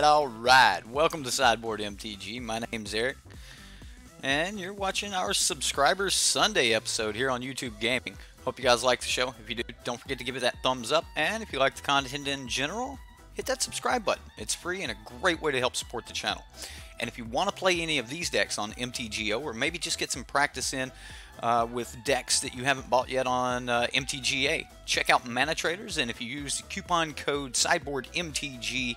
Alright. Welcome to Sideboardmtg. My name's Eric, and you're watching our Subscribers Sunday episode here on YouTube Gaming. Hope you guys like the show. If you do, don't forget to give it that thumbs up, and if you like the content in general, hit that subscribe button. It's free and a great way to help support the channel. And if you want to play any of these decks on MTGO, or maybe just get some practice in with decks that you haven't bought yet on MTGA, check out manatraders, and if you use the coupon code SideboardMTG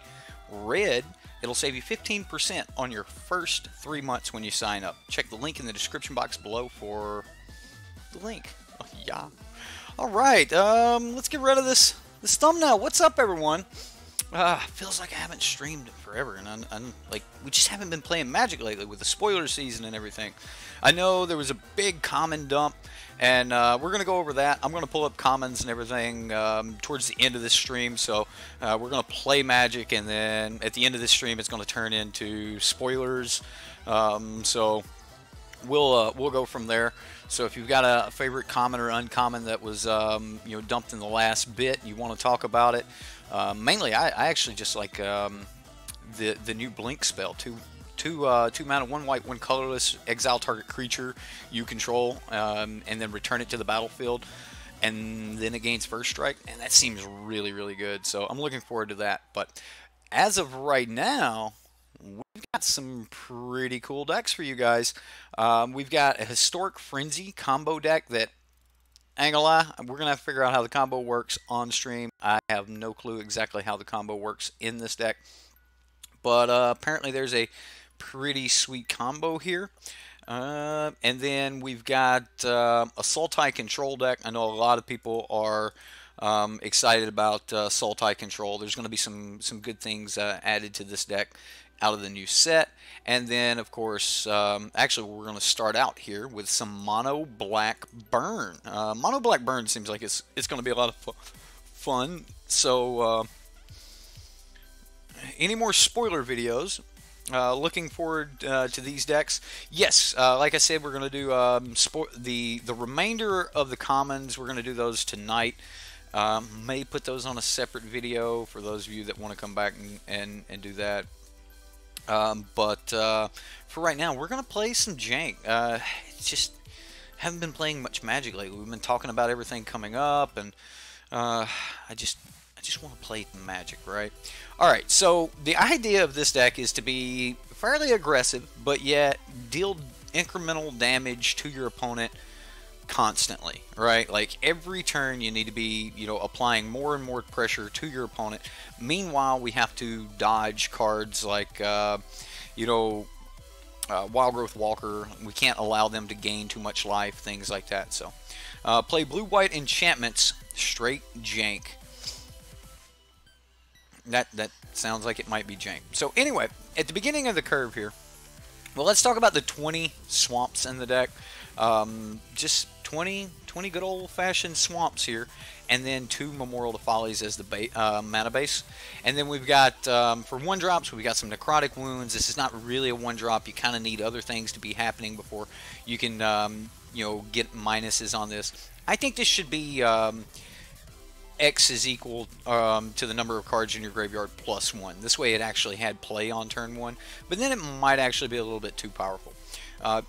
Red, it'll save you 15% on your first 3 months when you sign up. Check the link in the description box below for the link. Oh, yeah. Alright, let's get rid of this thumbnail. What's up, everyone? Feels like I haven't streamed forever, and I'm like, we just haven't been playing Magic lately with the spoiler season and everything. I know there was a big common dump, and we're going to go over that. I'm going to pull up commons and everything towards the end of this stream, so we're going to play Magic, and then at the end of this stream it's going to turn into spoilers, so we'll go from there. So if you've got a favorite common or uncommon that was dumped in the last bit, you want to talk about it. Mainly, I actually just like the new Blink spell. Two mana, 1 white, 1 colorless. Exile target creature you control, and then return it to the battlefield, and then it gains first strike. And that seems really, really good. So I'm looking forward to that. But as of right now, we've got some pretty cool decks for you guys. We've got a Historic Frenzy combo deck that, ain't gonna lie, we're gonna have to figure out how the combo works on stream. I have no clue exactly how the combo works in this deck, but apparently there's a pretty sweet combo here. And then we've got a Sultai control deck. I know a lot of people are excited about Sultai control. There's going to be some good things added to this deck out of the new set. And then, of course, actually, we're going to start out here with some Mono Black Burn. Mono Black Burn seems like it's going to be a lot of fun. So, any more spoiler videos? Looking forward to these decks. Yes, like I said, we're going to do the remainder of the commons. We're going to do those tonight. May put those on a separate video for those of you that want to come back and do that. But for right now, we're going to play some jank. Just haven't been playing much Magic lately. We've been talking about everything coming up, and I just want to play Magic, right? Alright, so the idea of this deck is to be fairly aggressive, but yet deal incremental damage to your opponent constantly, right? Like every turn you need to be, applying more and more pressure to your opponent. Meanwhile, we have to dodge cards like, Wild Growth Walker. We can't allow them to gain too much life, things like that. So, play blue-white enchantments, straight jank. That sounds like it might be jank. So anyway, at the beginning of the curve here, well, let's talk about the 20 swamps in the deck. Just 20 good old-fashioned swamps here, and then 2 Memorial to Follies as the mana base. And then we've got, for 1-drops, we've got some Necrotic Wounds. This is not really a 1-drop. You kind of need other things to be happening before you can, you know, get minuses on this. I think this should be X is equal to the number of cards in your graveyard plus 1. This way it actually had play on turn 1, but then it might actually be a little bit too powerful.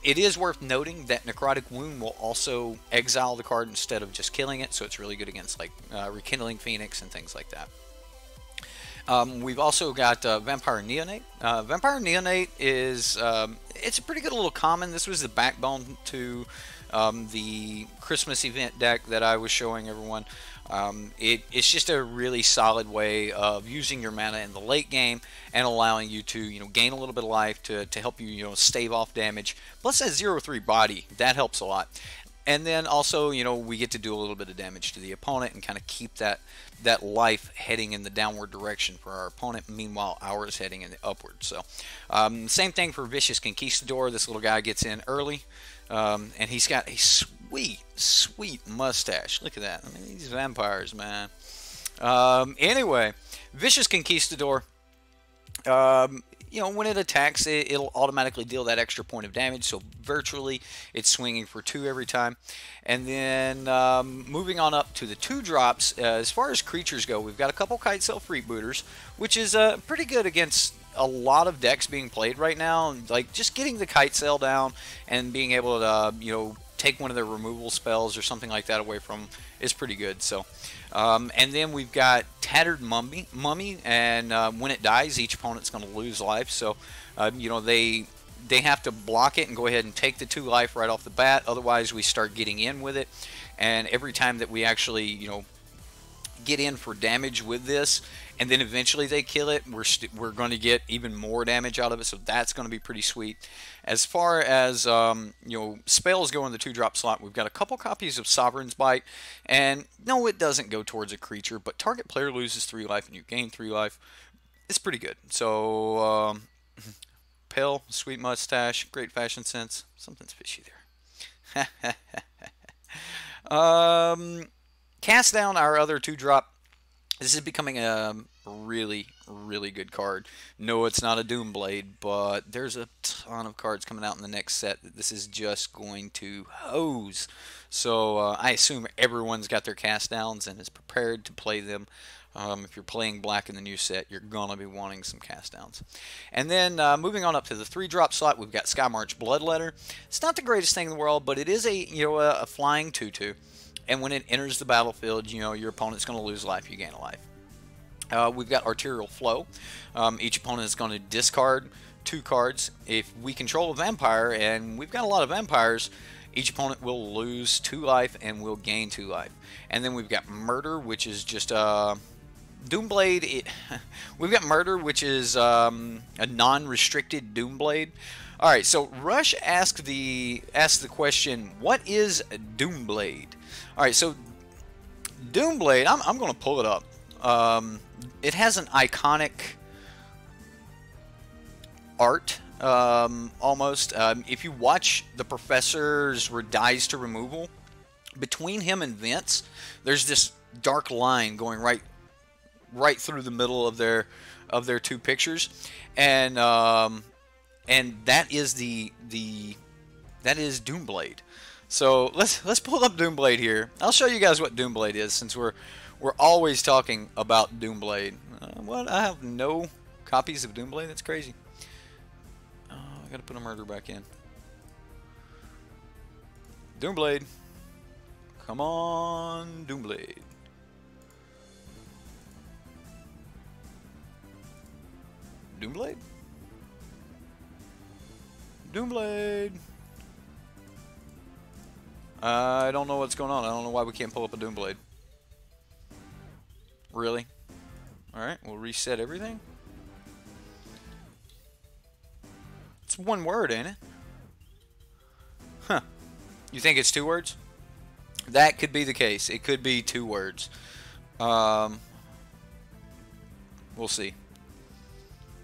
It is worth noting that Necrotic Wound will also exile the card instead of just killing it, so it's really good against like Rekindling Phoenix and things like that. We've also got Vampire Neonate. Vampire Neonate is it's a pretty good little common. This was the backbone to the Christmas event deck that I was showing everyone. It's just a really solid way of using your mana in the late game and allowing you to, you know, gain a little bit of life to help you, you know, stave off damage. Plus that 0/3 body, that helps a lot. And then also, you know, we get to do a little bit of damage to the opponent and kind of keep that life heading in the downward direction for our opponent. Meanwhile, ours heading in the upward. So, same thing for Vicious Conquistador. This little guy gets in early, and he's got a sweet mustache. Look at that. I mean, these vampires, man. Anyway, Vicious Conquistador. You know, when it attacks, it'll automatically deal that extra point of damage, so virtually it's swinging for 2 every time. And then moving on up to the 2-drops, as far as creatures go, we've got a couple Kitesail Freebooters, which is pretty good against a lot of decks being played right now. Like, just getting the Kitesail down and being able to, you know, take one of their removal spells or something like that away from is pretty good. So, and then we've got Tattered Mummy, and when it dies, each opponent's going to lose life. So, you know, they have to block it and go ahead and take the 2 life right off the bat. Otherwise, we start getting in with it, and every time that we actually, you know, get in for damage with this, and then eventually they kill it, we're going to get even more damage out of it, so that's going to be pretty sweet. As far as you know, spells go in the 2-drop slot, we've got a couple copies of Sovereign's Bite, and no, it doesn't go towards a creature, but target player loses 3 life and you gain 3 life. It's pretty good. So Pale, sweet mustache, great fashion sense. Something's fishy there. Cast down our other 2-drop. This is becoming a really good card. No, it's not a Doomblade, but there's a ton of cards coming out in the next set that this is just going to hose. So I assume everyone's got their cast downs and is prepared to play them. If you're playing black in the new set, you're going to be wanting some cast downs. And then moving on up to the 3-drop slot, we've got Skymarch Bloodletter. It's not the greatest thing in the world, but it is a, you know, a flying 2/2. And when it enters the battlefield, you know, your opponent's going to lose life, you gain a life. We've got Arterial Flow. Each opponent is going to discard 2 cards. If we control a vampire, and we've got a lot of vampires, each opponent will lose 2 life and will gain 2 life. And then we've got Murder, which is just Doomblade. We've got Murder, which is a non-restricted Doomblade. All right, so Rush asked the question, what is Doomblade? All right, so Doomblade, I'm going to pull it up. It has an iconic art, almost. If you watch the Professor's Dies to Removal, between him and Vince, there's this dark line going right through the middle of their 2 pictures, and that is that is Doomblade. So let's pull up Doomblade here. I'll show you guys what Doomblade is, since we're always talking about Doomblade. What? I have no copies of Doomblade? That's crazy. I gotta put a Murder back in. Doomblade. Come on, Doomblade. Doomblade? Doomblade. I don't know what's going on. I don't know why we can't pull up a Doomblade. Really? Alright, we'll reset everything. It's 1 word, ain't it? Huh. You think it's 2 words? That could be the case. It could be 2 words. We'll see.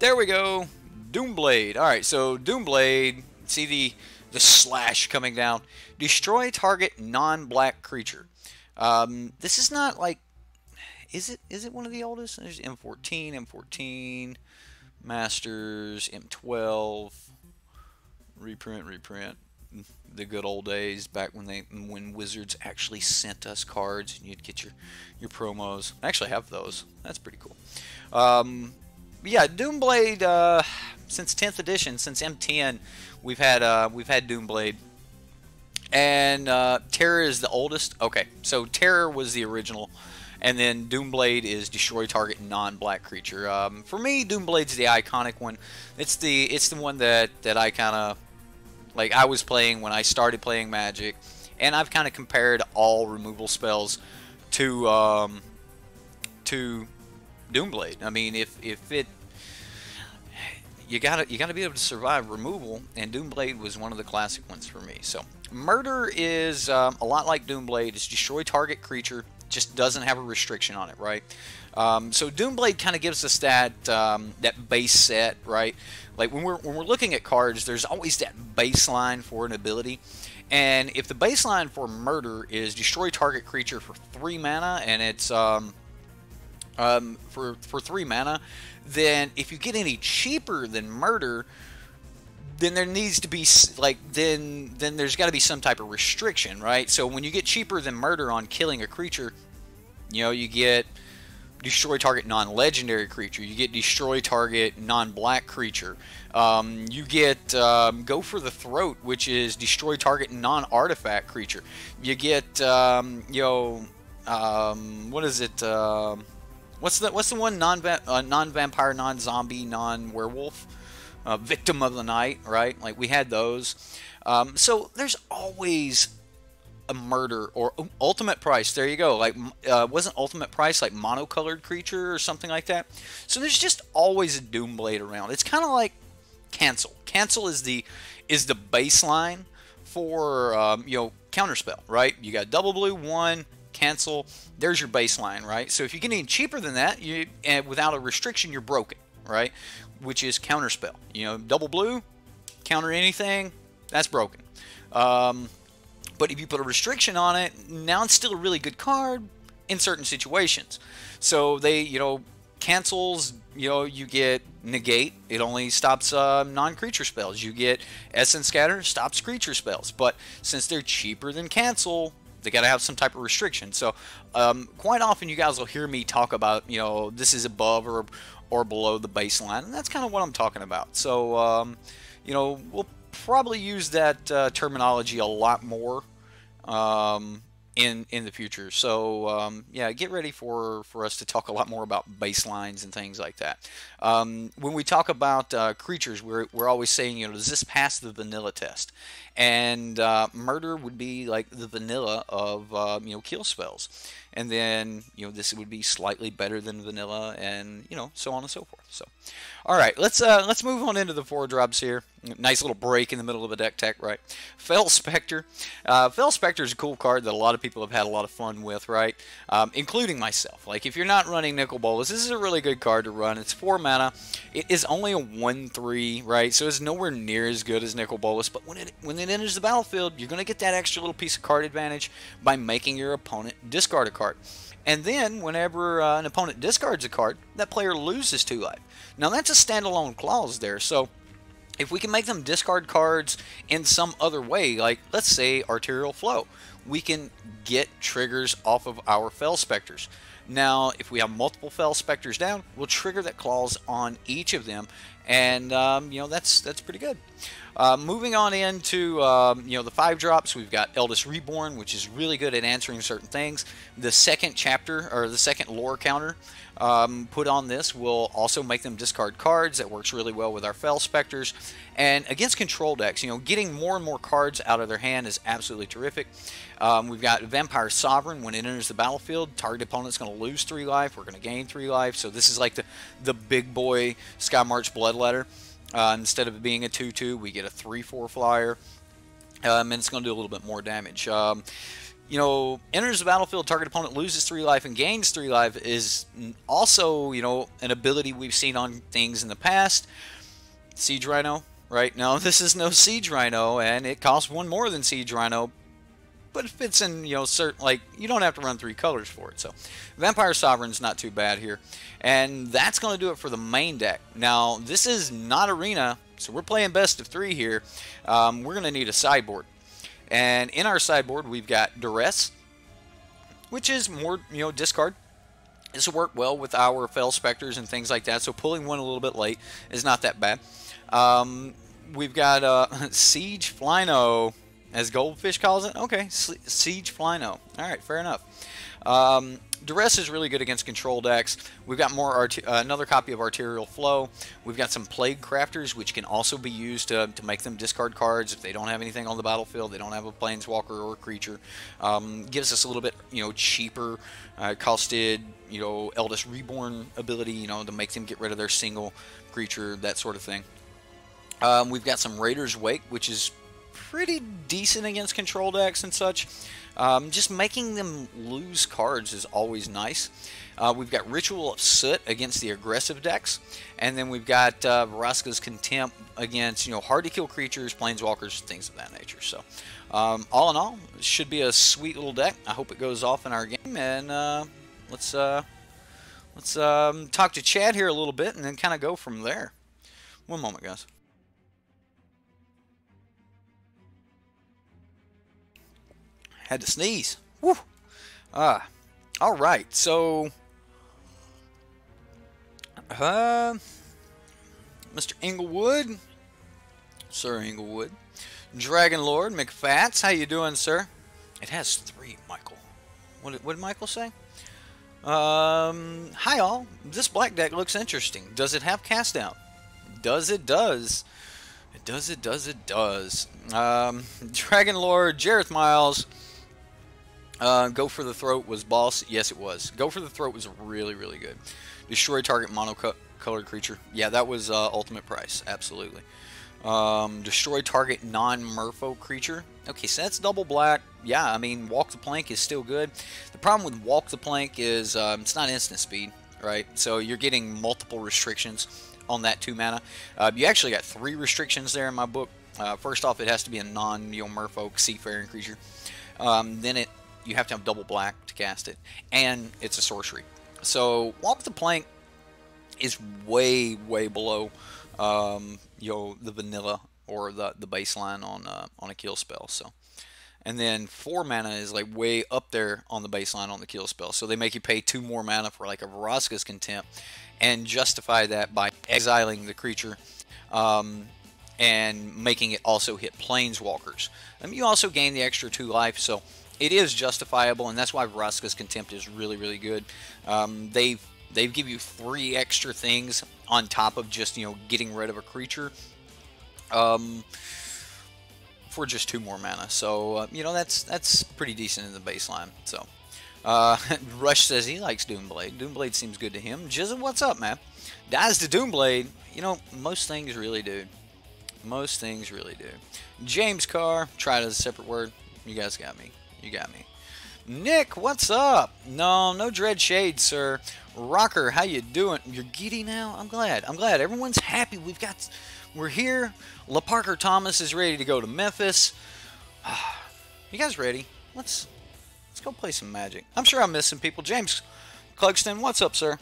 There we go. Doomblade. Alright, so Doomblade, see the the slash coming down. Destroy target non-black creature. This is not like, is it one of the oldest? There's M14, M14, Masters, M12, reprint. The good old days back when Wizards actually sent us cards and you'd get your promos. I actually have those. That's pretty cool. Yeah, Doomblade. Since 10th edition, since M10, we've had Doomblade, and Terror is the oldest. Okay, so Terror was the original, and then Doomblade is destroy target non-black creature. For me, Doomblade's the iconic one. It's the one that I kind of like. I was playing when I started playing Magic, and I've kind of compared all removal spells to Doomblade. I mean, if it you gotta be able to survive removal, and Doomblade was one of the classic ones for me. So Murder is a lot like Doomblade. It's destroy target creature, just doesn't have a restriction on it, right? So Doomblade kind of gives us that that base set, right? Like when we're looking at cards, there's always that baseline for an ability. And if the baseline for Murder is destroy target creature for 3 mana, and it's for 3 mana, then if you get any cheaper than Murder, then there needs to be like then there's got to be some type of restriction, right? So when you get cheaper than Murder on killing a creature, you know, you get destroy target non-legendary creature, you get destroy target non-black creature, you get go for the throat, which is destroy target non-artifact creature, you get what is it, what's the one, non-vampire, non-zombie, non-werewolf, victim of the night, right? Like we had those. So there's always a Murder or ultimate price. There you go. Like wasn't ultimate price like monocolored creature or something like that? So there's just always a Doomblade around. It's kind of like cancel. Cancel is the baseline for counterspell, right? You got double blue 1 cancel. There's your baseline, right? So if you get any cheaper than that, and without a restriction, you're broken, right? Which is counterspell. You know, double blue, counter anything, that's broken. But if you put a restriction on it, now it's still a really good card in certain situations. So they, cancels, you get negate, it only stops non-creature spells. You get Essence Scatter, stops creature spells. But since they're cheaper than cancel, they got to have some type of restriction. So quite often you guys will hear me talk about, this is above or below the baseline, and that's kind of what I'm talking about. So, we'll probably use that terminology a lot more in the future. So yeah, get ready for us to talk a lot more about baselines and things like that. When we talk about creatures, we're always saying, does this pass the vanilla test? And Murder would be like the vanilla of kill spells, and then this would be slightly better than vanilla, and so on and so forth. So all right, let's move on into the 4-drops here. Nice little break in the middle of a deck tech, right? Fel Spectre. Fel Spectre is a cool card that a lot of people have had a lot of fun with, right? Including myself. Like if you're not running Nicol Bolas, this is a really good card to run. It's 4 mana. It is only a 1/3, right? So it's nowhere near as good as Nicol Bolas, but when it enters the battlefield, you're going to get that extra little piece of card advantage by making your opponent discard a card. And then whenever an opponent discards a card, that player loses 2 life. Now that's a standalone clause there. So if we can make them discard cards in some other way, like let's say Arterial Flow, we can get triggers off of our Fel Spectres. Now if we have multiple Fel Spectres down, we'll trigger that clause on each of them, and that's pretty good. Moving on into the 5-drops, we've got Eldest Reborn, which is really good at answering certain things. The second chapter, or the second lore counter put on this will also make them discard cards. That works really well with our Fel Spectres. And against control decks, getting more and more cards out of their hand is absolutely terrific. We've got Vampire Sovereign. When it enters the battlefield, target opponent's going to lose 3 life. We're going to gain 3 life. So this is like the big boy Skymarch Bloodletter. Instead of it being a 2/2, we get a 3/4 flyer, and it's going to do a little bit more damage. Enters the battlefield, target opponent loses 3 life and gains 3 life is also, an ability we've seen on things in the past. Siege Rhino, right? Now, this is no Siege Rhino, and it costs one more than Siege Rhino, but it fits in, you know, certain, like, you don't have to run 3 colors for it. So Vampire Sovereign's not too bad here. And that's going to do it for the main deck. Now, this is not Arena, so we're playing best of 3 here. We're going to need a sideboard. And in our sideboard, we've got Duress, which is more, you know, discard. This will work well with our Fel Spectres and things like that, so pulling one a little bit late is not that bad. We've got Siege Flyno, as Goldfish calls it. Okay, Siege Flyno. Alright, fair enough. Duress is really good against control decks. We've got more another copy of Arterial Flow. We've got some Plague Crafters, which can also be used to make them discard cards if they don't have anything on the battlefield. They don't have a Planeswalker or a creature. Gives us a little bit, you know, cheaper costed, you know, Eldest Reborn ability, you know, to make them get rid of their single creature, that sort of thing. We've got some Raider's Wake, which is pretty decent against control decks and such. Just making them lose cards is always nice. We've got Ritual of Soot against the aggressive decks, and then we've got Vraska's Contempt against, you know, hard to kill creatures, planeswalkers, things of that nature. So all in all, it should be a sweet little deck. I hope it goes off in our game, and let's talk to Chad here a little bit and then kind of go from there. One moment, guys. Had to sneeze. Woo. All right. So, Mr. Inglewood, Sir Inglewood, Dragon Lord McFats, how you doing, sir? It has 3, Michael. What did Michael say? Hi all. This black deck looks interesting. Does it have cast out? Does it? Does. It does. It does. It does. Dragon Lord Jareth Miles. Go for the Throat was boss. Yes, it was. Go for the Throat was really, really good. Destroy target monocolored creature. Yeah, that was ultimate price. Absolutely. Destroy target non-Merfolk creature. Okay, so that's double black. Yeah, I mean, Walk the Plank is still good. The problem with Walk the Plank is it's not instant speed, right? So you're getting multiple restrictions on that 2 mana. You actually got 3 restrictions there in my book. First off, it has to be a non-Merfolk seafaring creature. Then you have to have double black to cast it, and it's a sorcery. So Walk the Plank is way, way below you know, the vanilla or the baseline on a kill spell. So, and then 4 mana is like way up there on the baseline on the kill spell. So they make you pay 2 more mana for like a Vraska's Contempt, and justify that by exiling the creature and making it also hit planeswalkers. You also gain the extra 2 life, so it is justifiable, and that's why Vraska's Contempt is really, really good. They give you 3 extra things on top of just, you know, getting rid of a creature for just 2 more mana. So you know, that's pretty decent in the baseline. So Rush says he likes Doomblade. Doomblade seems good to him. Jizzle, what's up, man? Dies to Doomblade. You know, most things really do. Most things really do. James Carr, try it as a separate word. You guys got me. You got me. Nick, what's up? No Dread Shade, sir. Rocker, how you doing? You're giddy now? I'm glad. I'm glad. Everyone's happy. We're here. La Parker Thomas is ready to go to Memphis. You guys ready? Let's go play some Magic. I'm sure I'm missing people. James Clugston, what's up, sir?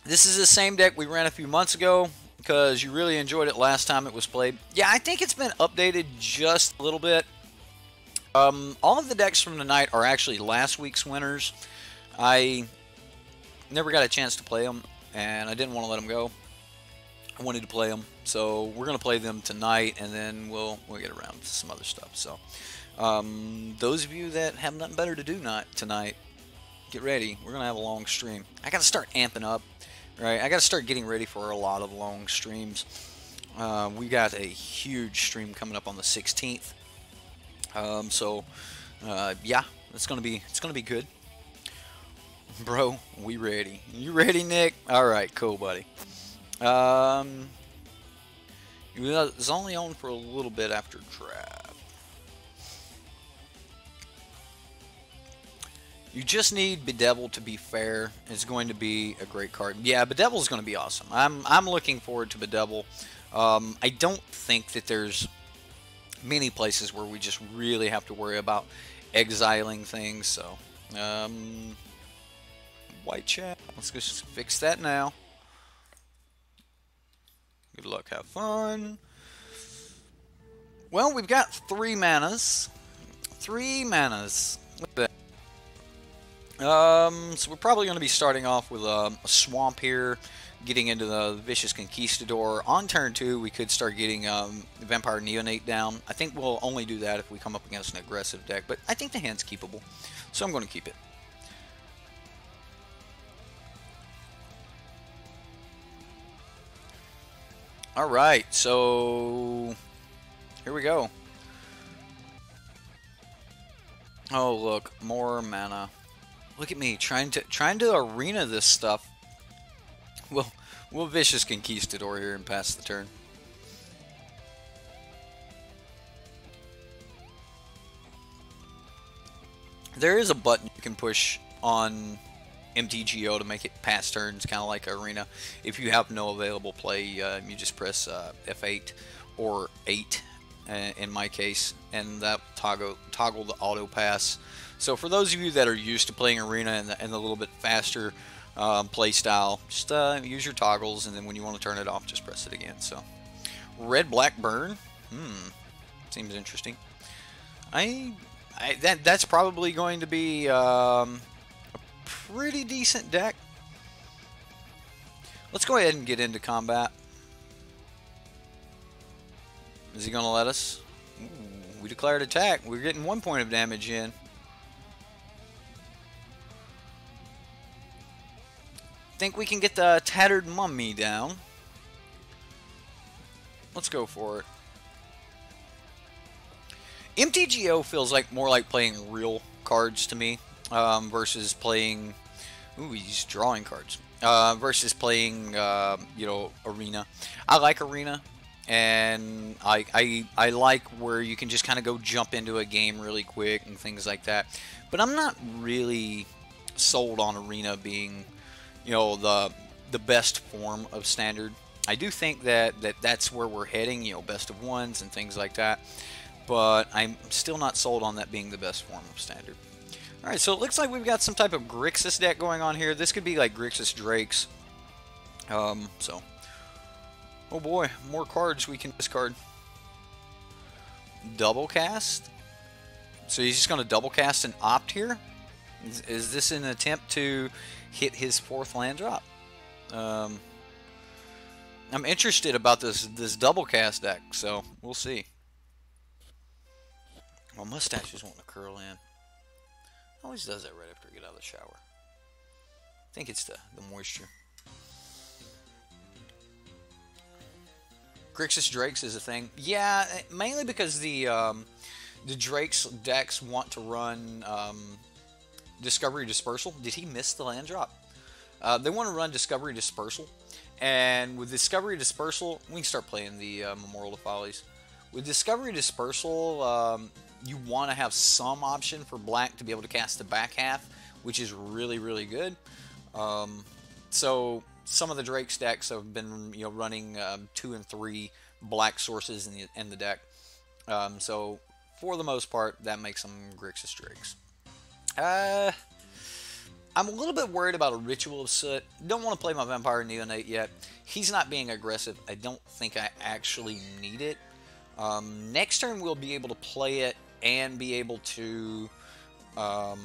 This is the same deck we ran a few months ago because you really enjoyed it last time it was played. Yeah, I think it's been updated just a little bit. All of the decks from tonight are actually last week's winners. I never got a chance to play them, and I didn't want to let them go. I wanted to play them, so we're going to play them tonight, and then we'll get around to some other stuff. So, those of you that have nothing better to do tonight, get ready. We're going to have a long stream. I got to start amping up, right? I got to start getting ready for a lot of long streams. We got a huge stream coming up on the 16th. Yeah, it's gonna be good, bro. We ready? You ready, Nick? All right, cool, buddy. It was only on for a little bit after draft. You just need Bedevil to be fair. It's going to be a great card. Yeah, Bedevil is going to be awesome. I'm looking forward to Bedevil. I don't think that there's many places where we just really have to worry about exiling things. So, white chat. Let's just fix that now. Good luck, have fun. Well, we've got 3 manas. 3 manas. Look at that. So we're probably going to be starting off with a swamp here, getting into the Vicious Conquistador. On turn 2, we could start getting Vampire Neonate down. I think we'll only do that if we come up against an aggressive deck, but I think the hand's keepable, so I'm going to keep it. Alright, so here we go. Oh look, more mana. Look at me trying to arena this stuff. We'll Vicious Conquistador here and pass the turn. There is a button you can push on MTGO to make it pass turns, kind of like Arena. If you have no available play, you just press F8 or 8 in my case, and that toggle the auto pass. So for those of you that are used to playing Arena and the little bit faster play style, just use your toggles, and then when you want to turn it off, just press it again. So red black burn, seems interesting. That's probably going to be a pretty decent deck. Let's go ahead and get into combat. Is he going to let us? Ooh, we declared attack. We're getting 1 point of damage in. Think we can get the Tattered Mummy down. Let's go for it. MTGO feels like more like playing real cards to me, versus playing. Ooh, he's drawing cards. Versus playing, you know, Arena. I like Arena, and I like where you can just kind of go jump into a game really quick and things like that. But I'm not really sold on Arena being, you know, the best form of Standard. I do think that's where we're heading, you know, best of ones and things like that. But I'm still not sold on that being the best form of Standard. Alright, so it looks like we've got some type of Grixis deck going on here. This could be like Grixis Drakes. So. Oh boy, more cards we can discard. Double cast? So he's just going to double cast and opt here? Is this an attempt to hit his 4th land drop? I'm interested about this double cast deck, so we'll see. My mustache is wanting to curl in. Always does that right after I get out of the shower. I think it's the moisture. Grixis Drakes is a thing. Yeah, mainly because the Drakes decks want to run Discovery Dispersal. Did he miss the land drop? They want to run Discovery Dispersal. And with Discovery Dispersal, we can start playing the Memorial to Follies. With Discovery Dispersal, you want to have some option for black to be able to cast the back half, which is really, really good. So some of the Drake decks have been, you know, running 2 and 3 black sources in the deck. So for the most part, that makes them Grixis Drakes. I'm a little bit worried about a Ritual of Soot. Don't want to play my Vampire Neonate yet. He's not being aggressive. I don't think I actually need it. Next turn we'll be able to play it and be able to, not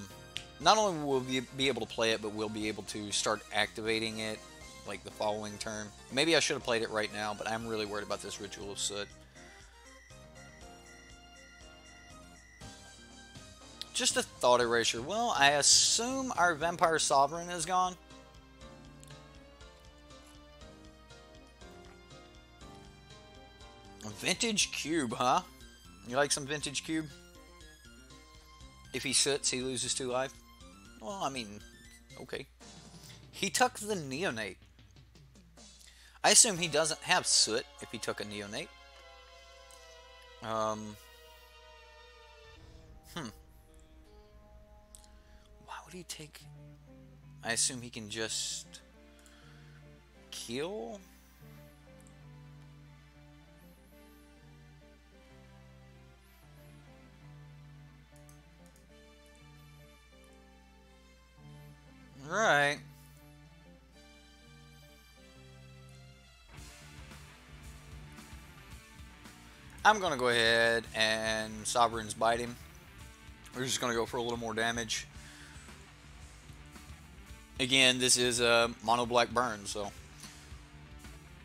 only will we be able to play it, but we'll be able to start activating it like the following turn. Maybe I should have played it right now, but I'm really worried about this Ritual of Soot. Just a thought erasure. Well, I assume our Vampire Sovereign is gone. Vintage Cube, huh? You like some Vintage Cube? If he sits, he loses 2 life. Well, I mean, okay. He took the Neonate. I assume he doesn't have Soot if he took a Neonate. Why would he take... I assume he can just... kill? Right. I'm gonna go ahead and Sovereign's Bite him. We're just gonna go for a little more damage. Again, this is a mono black burn, so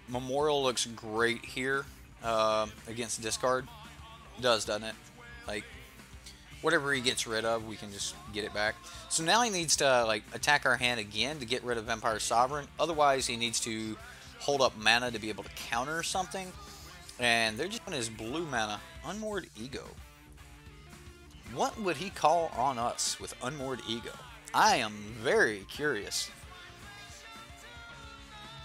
Memorial looks great here against discard. It does, doesn't it? Like, whatever he gets rid of, we can just get it back. So now he needs to like attack our hand again to get rid of Vampire Sovereign. Otherwise, he needs to hold up mana to be able to counter something. And they're just on his blue mana, Unmoored Ego. What would he call on us with Unmoored Ego? I am very curious.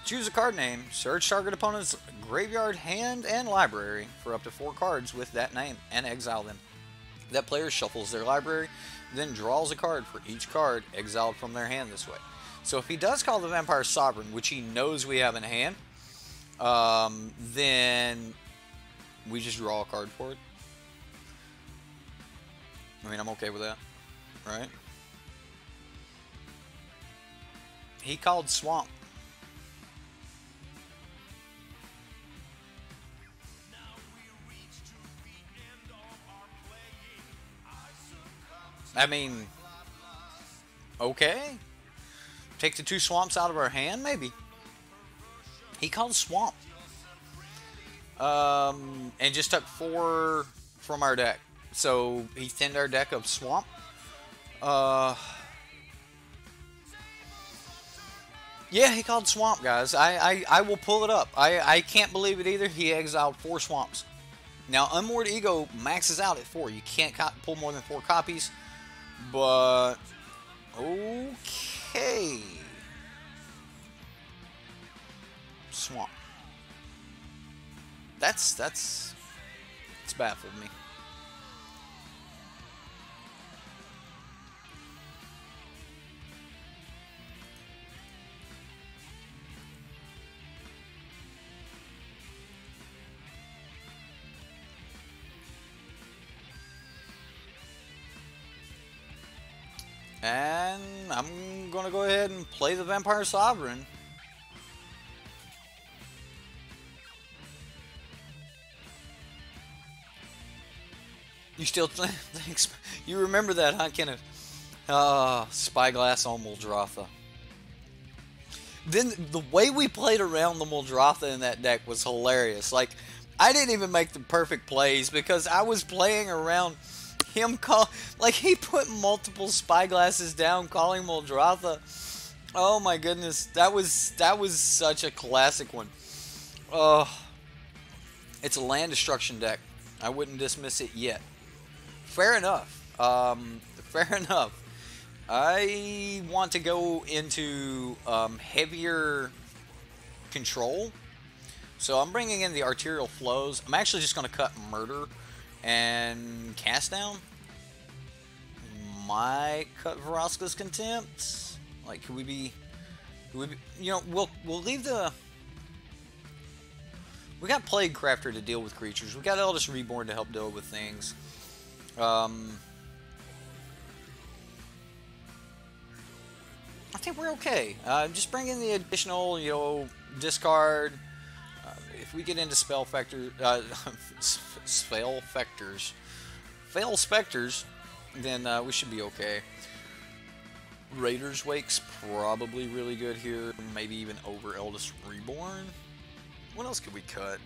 Choose a card name, search target opponent's graveyard, hand, and library for up to 4 cards with that name, and exile them. That player shuffles their library, then draws a card for each card exiled from their hand this way. So if he does call the Vampire Sovereign, which he knows we have in hand, then we just draw a card for it. I mean, I'm okay with that, right? He called Swamp. I mean, okay. Take the 2 swamps out of our hand, maybe. He called Swamp. And just took 4 from our deck. So he thinned our deck of Swamp. Yeah, he called Swamp, guys. I will pull it up. I can't believe it either. He exiled 4 swamps. Now, Unmoored Ego maxes out at 4. You can't pull more than 4 copies. But, okay. Swamp. It's baffled me. And I'm going to go ahead and play the Vampire Sovereign. You still thanks? You remember that, huh, Kenneth? Spyglass on Muldrotha. Then the way we played around the Muldrotha in that deck was hilarious. Like, I didn't even make the perfect plays because I was playing around him like he put multiple Spyglasses down calling Muldrotha. Oh my goodness, that was such a classic one. It's a land destruction deck. I wouldn't dismiss it yet. Fair enough. Fair enough. I want to go into heavier control. So I'm bringing in the arterial flows. I'm actually just going to cut Murder and Cast Down. Might cut Vraska's Contempt. Like, could we be, you know, we'll leave the. We got Plague Crafter to deal with creatures. We got Eldest Reborn to help deal with things. I think we're okay. Just bring in the additional, you know, discard. If we get into Fail Specters, then we should be okay. Raider's Wake's probably really good here. Maybe even over Eldest Reborn. What else could we cut?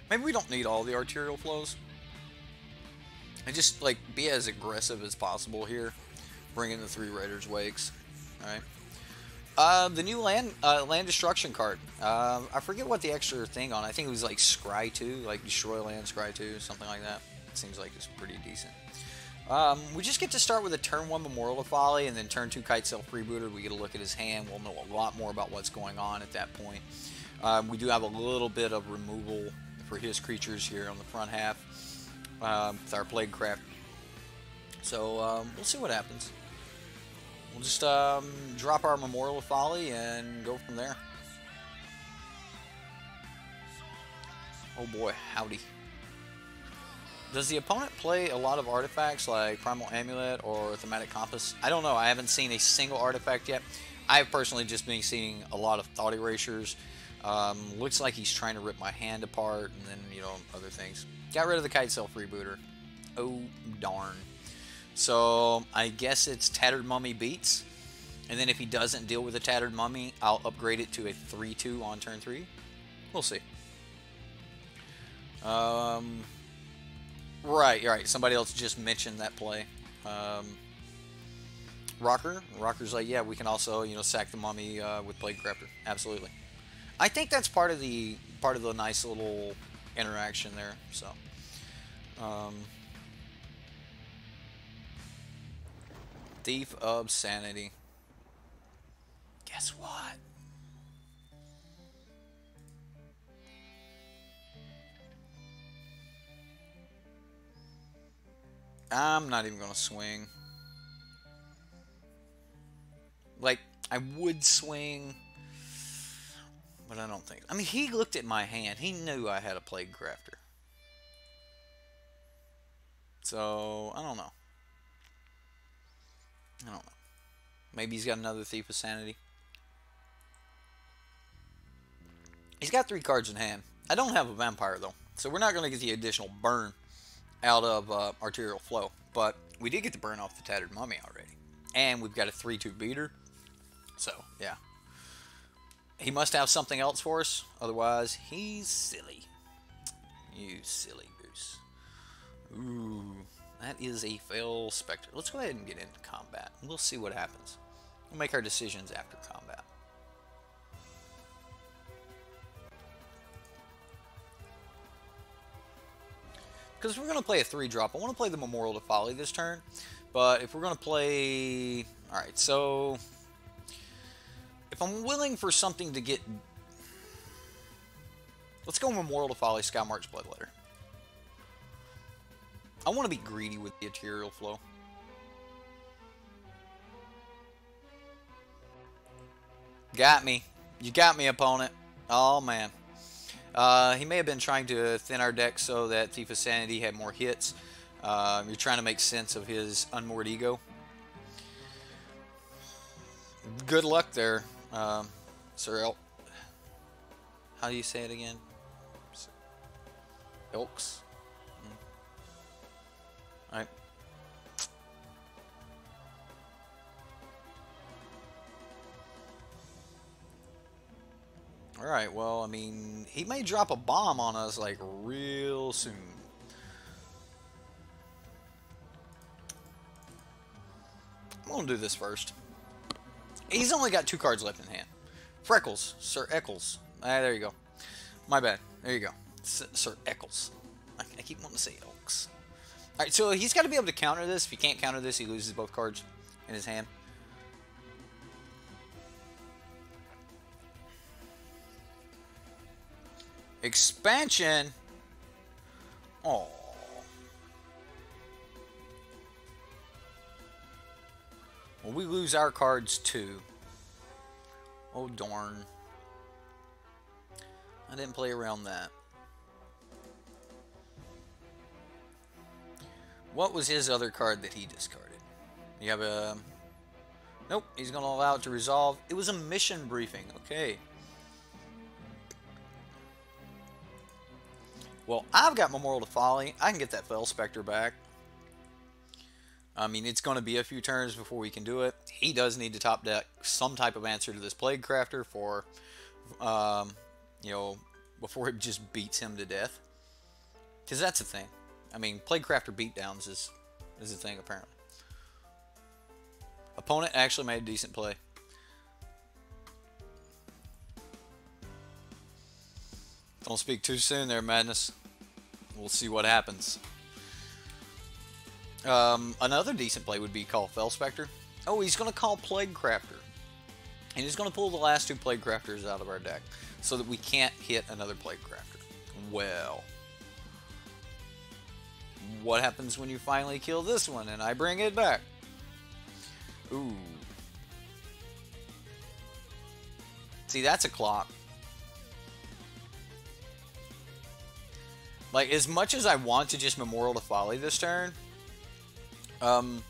Maybe we don't need all the arterial flows. And just, like, be as aggressive as possible here. Bring in the 3 Raiders Wakes. Alright. The new land destruction card. I forget what the extra thing on. I think it was, like, Scry 2. Like, destroy land, Scry 2. Something like that. It seems like it's pretty decent. We just get to start with a turn 1 Memorial of Folly. And then turn 2 Kite Self Freebooter. We get a look at his hand. We'll know a lot more about what's going on at that point. We do have a little bit of removal for his creatures here on the front half with our Plague Craft. So we'll see what happens. We'll just drop our Memorial of Folly and go from there. Oh boy, howdy. Does the opponent play a lot of artifacts like Primal Amulet or Thematic Compass? I don't know. I haven't seen a single artifact yet. I've personally just been seeing a lot of Thought Erasures. Looks like he's trying to rip my hand apart, and then, you know, other things. Got rid of the Kite Self Rebooter. Oh, darn. So, I guess it's Tattered Mummy beats. And then if he doesn't deal with the Tattered Mummy, I'll upgrade it to a 3-2 on turn 3. We'll see. Right. Somebody else just mentioned that play. Rocker's like, yeah, we can also, you know, sack the mummy with Plaguecrafter. Absolutely. I think that's part of the nice little interaction there. So, Thief of Sanity. Guess what? I'm not even going to swing. Like, I would swing, but I don't think. I mean, he looked at my hand. He knew I had a Plaguecrafter. So, I don't know. Maybe he's got another Thief of Sanity. He's got 3 cards in hand. I don't have a Vampire, though. So, we're not going to get the additional burn out of Arterial Flow. But we did get the burn off the Tattered Mummy already. And we've got a 3-2 beater. So, yeah. He must have something else for us. Otherwise, he's silly. You silly goose. Ooh, that is a Fell Spectre. Let's go ahead and get into combat. We'll see what happens. We'll make our decisions after combat. Because if we're going to play a 3-drop, I want to play the Memorial to Folly this turn. But if we're going to play... Alright, so... If I'm willing for something to get... Let's go Memorial to Folly, Skymarch Bloodletter. I want to be greedy with the Arterial Flow. Got me. You got me, opponent. Oh, man. He may have been trying to thin our deck so that Thief of Sanity had more hits. You're trying to make sense of his unmoored ego. Good luck there, Sir Elk. How do you say it again? Elks. Alright. Alright, well, I mean, he may drop a bomb on us, like, real soon. I'm gonna do this first. He's only got 2 cards left in hand. Freckles, Sir Eccles. Ah, there you go. My bad. There you go. Sir Eccles. I keep wanting to say Elks. Alright, so he's got to be able to counter this. If he can't counter this, he loses both cards in his hand. Expansion. Oh. Well, we lose our cards too. Oh, darn. I didn't play around that. What was his other card that he discarded? You have a... Nope, he's going to allow it to resolve. It was a mission briefing. Okay. Well, I've got Memorial to Folly. I can get that Fell Spectre back. I mean, it's going to be a few turns before we can do it. He does need to top deck some type of answer to this Plaguecrafter for, you know, before it just beats him to death. Because that's the thing. I mean, Plaguecrafter beatdowns is a thing, apparently. Opponent actually made a decent play. Don't speak too soon there, Madness. We'll see what happens. Another decent play would be call Fell Spectre. Oh, he's going to call Plaguecrafter. And he's going to pull the last 2 Plaguecrafters out of our deck so that we can't hit another Plaguecrafter. Well, what happens when you finally kill this one and I bring it back? Ooh. See, that's a clock. Like, as much as I want to just Memorial to Folly this turn, he'll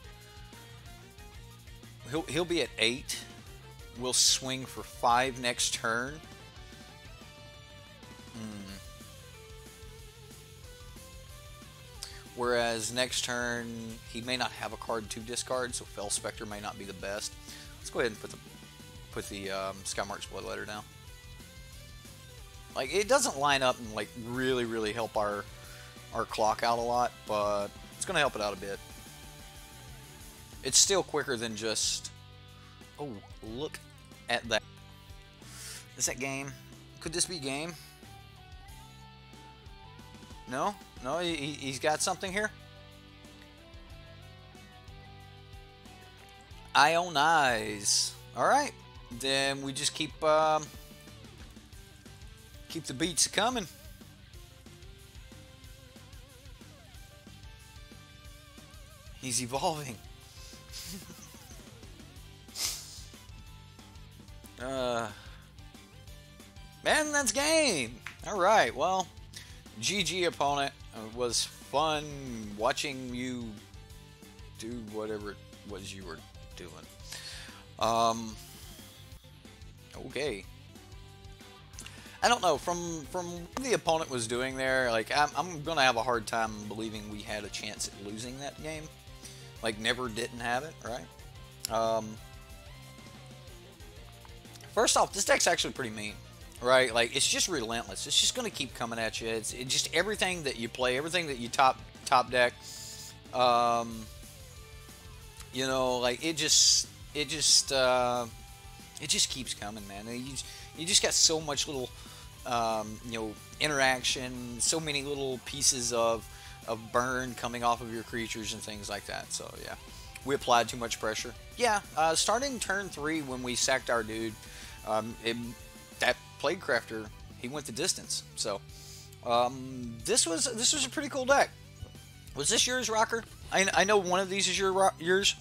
be at 8. We'll swing for 5 next turn. Whereas next turn, he may not have a card to discard, so Fell Spectre may not be the best. Let's go ahead and put the Skymark's Bloodletter down. Like, it doesn't line up and like really help our clock out a lot, but it's gonna help it out a bit. It's still quicker than just. Oh, look at that! Is that game? Could this be game? No, no, he's got something here. Ionize. All right, then we just keep the beats coming. He's evolving. Man, that's game. All right, well, GG opponent. It was fun watching you do whatever it was you were doing. Okay. I don't know, from what the opponent was doing there, like, I'm gonna have a hard time believing we had a chance at losing that game. Like, never didn't have it, right? First off, this deck's actually pretty mean, right? Like, it's just relentless. It's just gonna keep coming at you. It's just everything that you play, everything that you top deck, you know, like, it just keeps coming, man. You just got so much little, you know, interaction, so many little pieces of burn coming off of your creatures and things like that. So yeah, we applied too much pressure. Yeah, starting turn 3 when we sacked our dude, that Plague Crafter, he went the distance. So this was a pretty cool deck. Was this yours, Rocker? I know one of these is yours.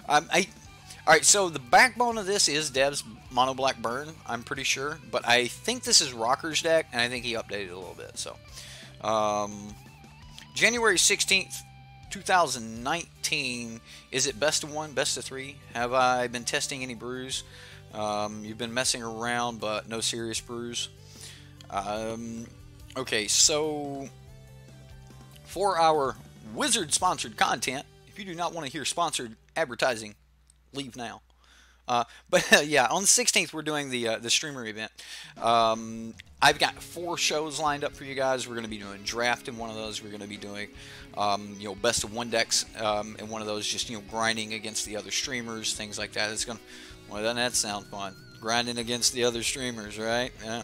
Alright, so the backbone of this is Dev's Mono Black Burn, I'm pretty sure. But I think this is Rocker's deck, and I think he updated a little bit. So, January 16th, 2019. Is it best of 1, best of 3? Have I been testing any brews? You've been messing around, but no serious brews. Okay, so for our Wizard-sponsored content, if you do not want to hear sponsored advertising, leave now. But yeah, on the 16th we're doing the streamer event. I've got 4 shows lined up for you guys. We're going to be doing draft in one of those. We're going to be doing you know, best of 1 decks in one of those. Just, you know, grinding against the other streamers, things like that. It's gonna. Well, doesn't that sound fun? Grinding against the other streamers, right? Yeah.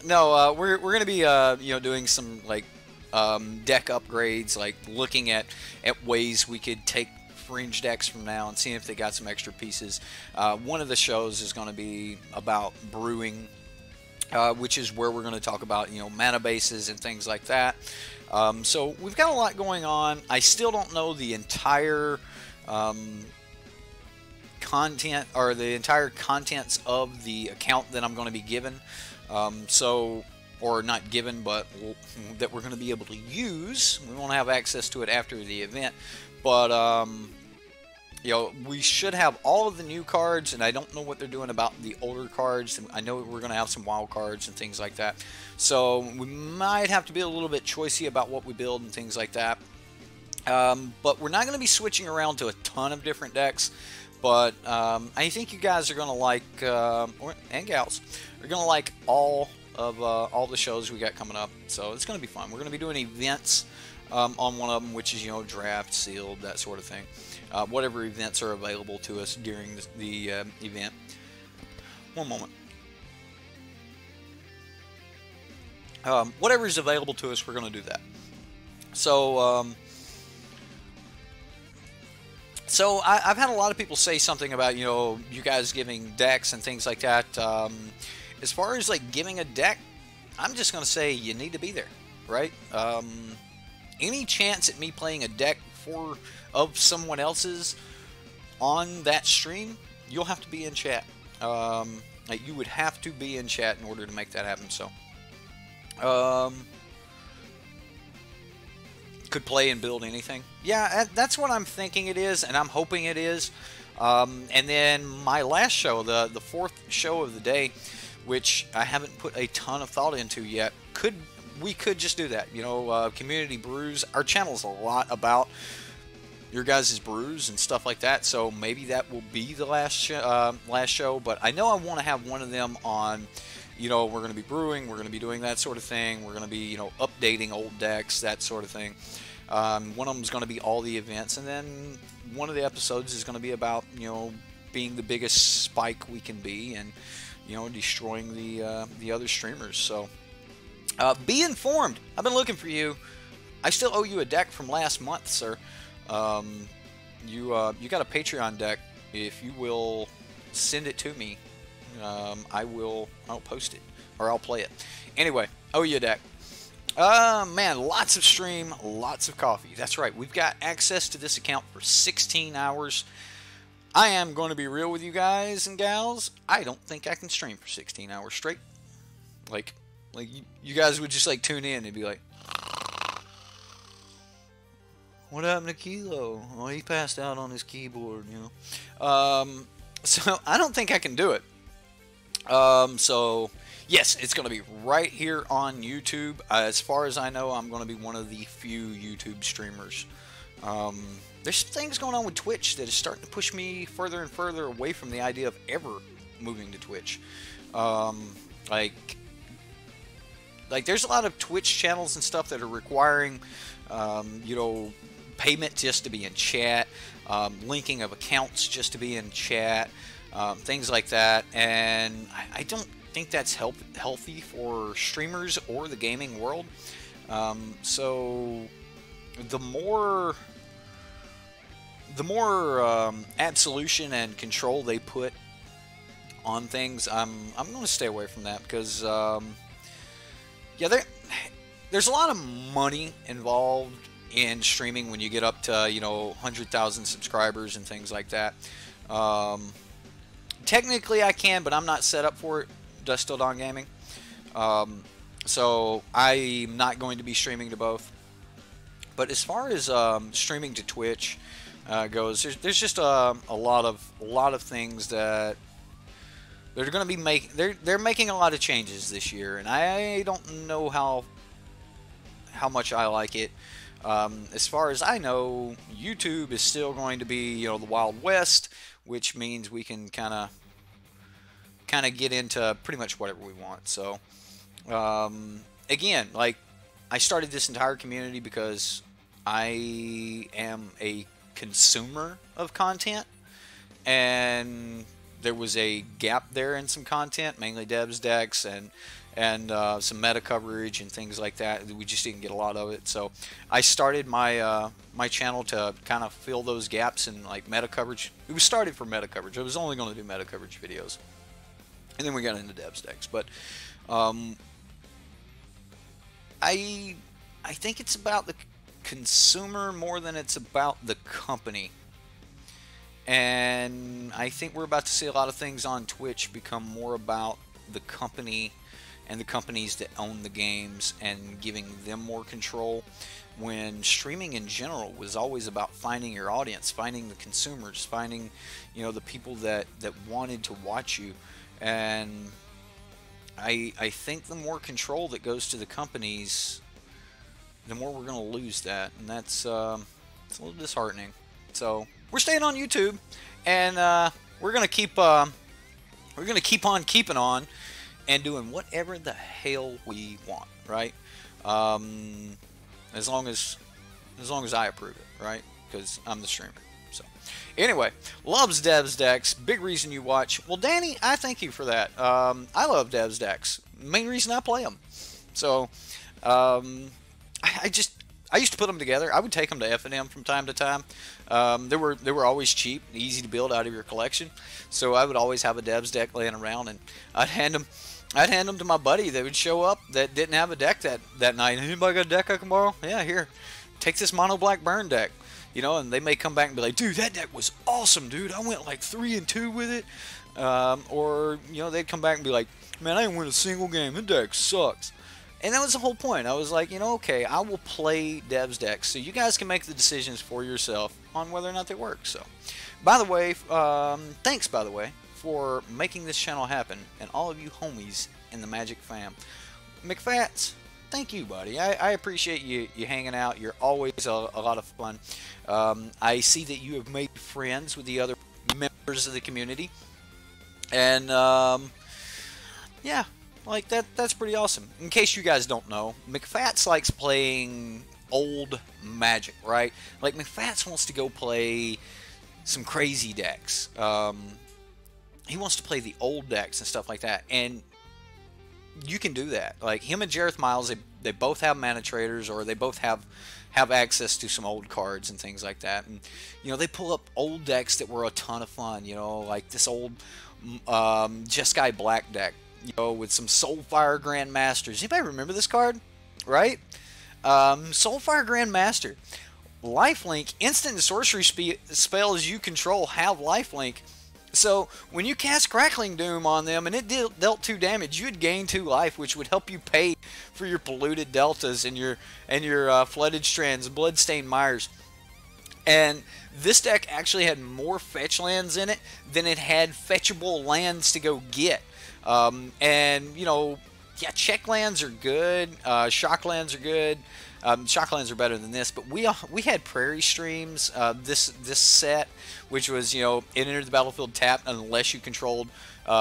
No, we're going to be you know, doing some like deck upgrades, like looking at ways we could take fringe decks from now and seeing if they got some extra pieces. One of the shows is going to be about brewing, which is where we're going to talk about, you know, mana bases and things like that. So we've got a lot going on. I still don't know the entire content or the entire contents of the account that I'm going to be given. Or not given, but that we're going to be able to use. We won't have access to it after the event, but you know, we should have all of the new cards, and I don't know what they're doing about the older cards. I know we're going to have some wild cards and things like that, so we might have to be a little bit choicey about what we build and things like that. But we're not going to be switching around to a ton of different decks. But I think you guys are going to like, and gals, are going to like all the shows we got coming up. So it's going to be fun. We're going to be doing events on one of them, which is, you know, draft, sealed, that sort of thing. Whatever events are available to us during the event. One moment. Whatever is available to us, we're going to do that. So, So I've had a lot of people say something about, you know, you guys giving decks and things like that. As far as like giving a deck, I'm just going to say you need to be there, right? Any chance at me playing a deck of someone else's on that stream, you'll have to be in chat. Like, you would have to be in chat in order to make that happen. So, could play and build anything. Yeah, that's what I'm thinking it is, and I'm hoping it is. And then my last show, the fourth show of the day, which I haven't put a ton of thought into yet, we could just do that. You know, community brews. Our channel's a lot about your guys' brews and stuff like that, so maybe that will be the last show. But I know I want to have one of them on. You know, we're going to be brewing, we're going to be doing that sort of thing, we're going to be, you know, updating old decks, that sort of thing. One of them is going to be all the events, and then one of the episodes is going to be about, you know, being the biggest spike we can be, and, you know, destroying the other streamers. So be informed. I've been looking for you. I still owe you a deck from last month, sir. You got a Patreon deck. If you will send it to me, I'll post it, or I'll play it. Anyway, owe you a deck. Man, lots of stream, lots of coffee. That's right, we've got access to this account for 16 hours. I am going to be real with you guys and gals. I don't think I can stream for 16 hours straight. Like you guys would just like tune in and be like, what happened to Kilo? Well, he passed out on his keyboard, you know. So I don't think I can do it. So yes, it's going to be right here on YouTube. As far as I know, I'm going to be one of the few YouTube streamers. There's things going on with Twitch that is starting to push me further and further away from the idea of ever moving to Twitch. Like there's a lot of Twitch channels and stuff that are requiring, you know, payment just to be in chat, linking of accounts just to be in chat. Things like that, and I don't think that's healthy for streamers or the gaming world. So the more absolution and control they put on things, I'm going to stay away from that, because yeah, there's a lot of money involved in streaming when you get up to, you know, 100,000 subscribers and things like that. Technically I can, but I'm not set up for it. Dust Till Dawn Gaming. So I'm not going to be streaming to both. But as far as streaming to Twitch goes, there's just a lot of things that they're going to be they're making a lot of changes this year, and I don't know how much I like it. As far as I know, YouTube is still going to be, you know, the Wild West, which means we can kind of get into pretty much whatever we want. So again, like, I started this entire community because I am a consumer of content, and there was a gap there in some content, mainly devs decks and some meta coverage and things like that. We just didn't get a lot of it, so I started my my channel to kind of fill those gaps in, like, meta coverage. It was started for meta coverage. I was only going to do meta coverage videos, and then we got into devs decks. But I think it's about the consumer more than it's about the company. And I think we're about to see a lot of things on Twitch become more about the company and the companies that own the games, and giving them more control, when streaming in general was always about finding your audience, finding the consumers, finding, you know, the people that wanted to watch you. And I think the more control that goes to the companies, the more we're going to lose that, and that's it's a little disheartening. So we're staying on YouTube, and we're going to keep on keeping on and doing whatever the hell we want, right? As long as I approve it, right? Because I'm the streamer. So anyway, loves devs decks. Big reason you watch. Well, Danny, I thank you for that. I love devs decks. Main reason I play them. So I used to put them together. I would take them to F&M from time to time. They were always cheap, easy to build out of your collection. So I would always have a devs deck laying around, and I'd hand them to my buddy that would show up that didn't have a deck that night. Anybody got a deck I can borrow? Yeah, here, take this mono black burn deck. You know, and they may come back and be like, dude, that deck was awesome, dude. I went like 3-2 with it. Or, you know, they'd come back and be like, man, I didn't win a single game. That deck sucks. And that was the whole point. I was like, you know, okay, I will play Dev's decks so you guys can make the decisions for yourself on whether or not they work. So, by the way, thanks, by the way, for making this channel happen, and all of you homies in the Magic fam. McFats, thank you, buddy. I appreciate you hanging out. You're always a lot of fun. I see that you have made friends with the other members of the community. And, yeah, like that's pretty awesome. In case you guys don't know, McFats likes playing old Magic, right? Like, McFats wants to go play some crazy decks. He wants to play the old decks and stuff like that. And you can do that. Like, him and Jareth Miles, they both have mana traders, or they both have access to some old cards and things like that. And, you know, they pull up old decks that were a ton of fun, you know, like this old Jeskai Black deck, you know, with some Soulfire Grandmasters. Anybody remember this card? Right? Soulfire Grandmaster. Lifelink, instant and sorcery spells you control have lifelink. So when you cast Crackling Doom on them and it dealt 2 damage, you'd gain 2 life, which would help you pay for your polluted deltas and your flooded strands, bloodstained mires. And this deck actually had more fetch lands in it than it had fetchable lands to go get. And you know, yeah, check lands are good, shock lands are good. Shocklands are better than this, but we had Prairie Streams this set, which was, you know, it entered the battlefield tapped unless you controlled 2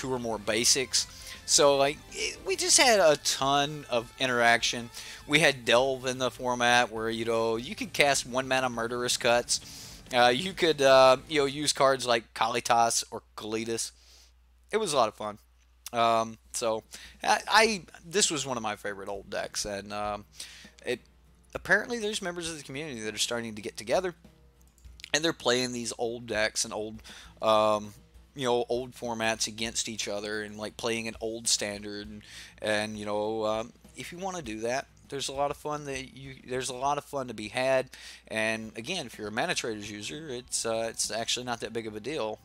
or more basics. So like we just had a ton of interaction. We had Delve in the format where, you know, you could cast 1 mana Murderous Cuts. You could you know, use cards like Kalitas or Kalitas. It was a lot of fun. So this was one of my favorite old decks, and apparently there's members of the community that are starting to get together, and they're playing these old decks and old, you know, old formats against each other, and like playing an old standard, and you know, if you want to do that, there's a lot of fun there's a lot of fun to be had. And again, if you're a manatraders user, it's actually not that big of a deal.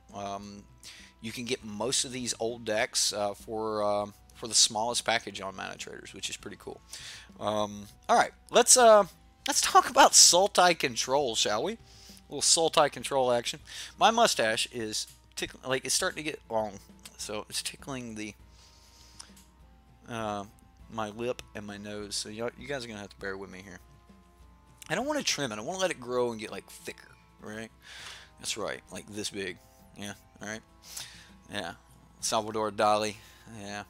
You can get most of these old decks for the smallest package on manatraders, which is pretty cool. All right, let's talk about Sultai control, shall we? A little Sultai control action. My mustache is tickling, like it's starting to get long, so it's tickling the my lip and my nose. So you guys are gonna have to bear with me here. I don't want to trim it. I want to let it grow and get like thicker, right? That's right, like this big. Yeah, all right. Yeah, Salvador Dali. Yeah.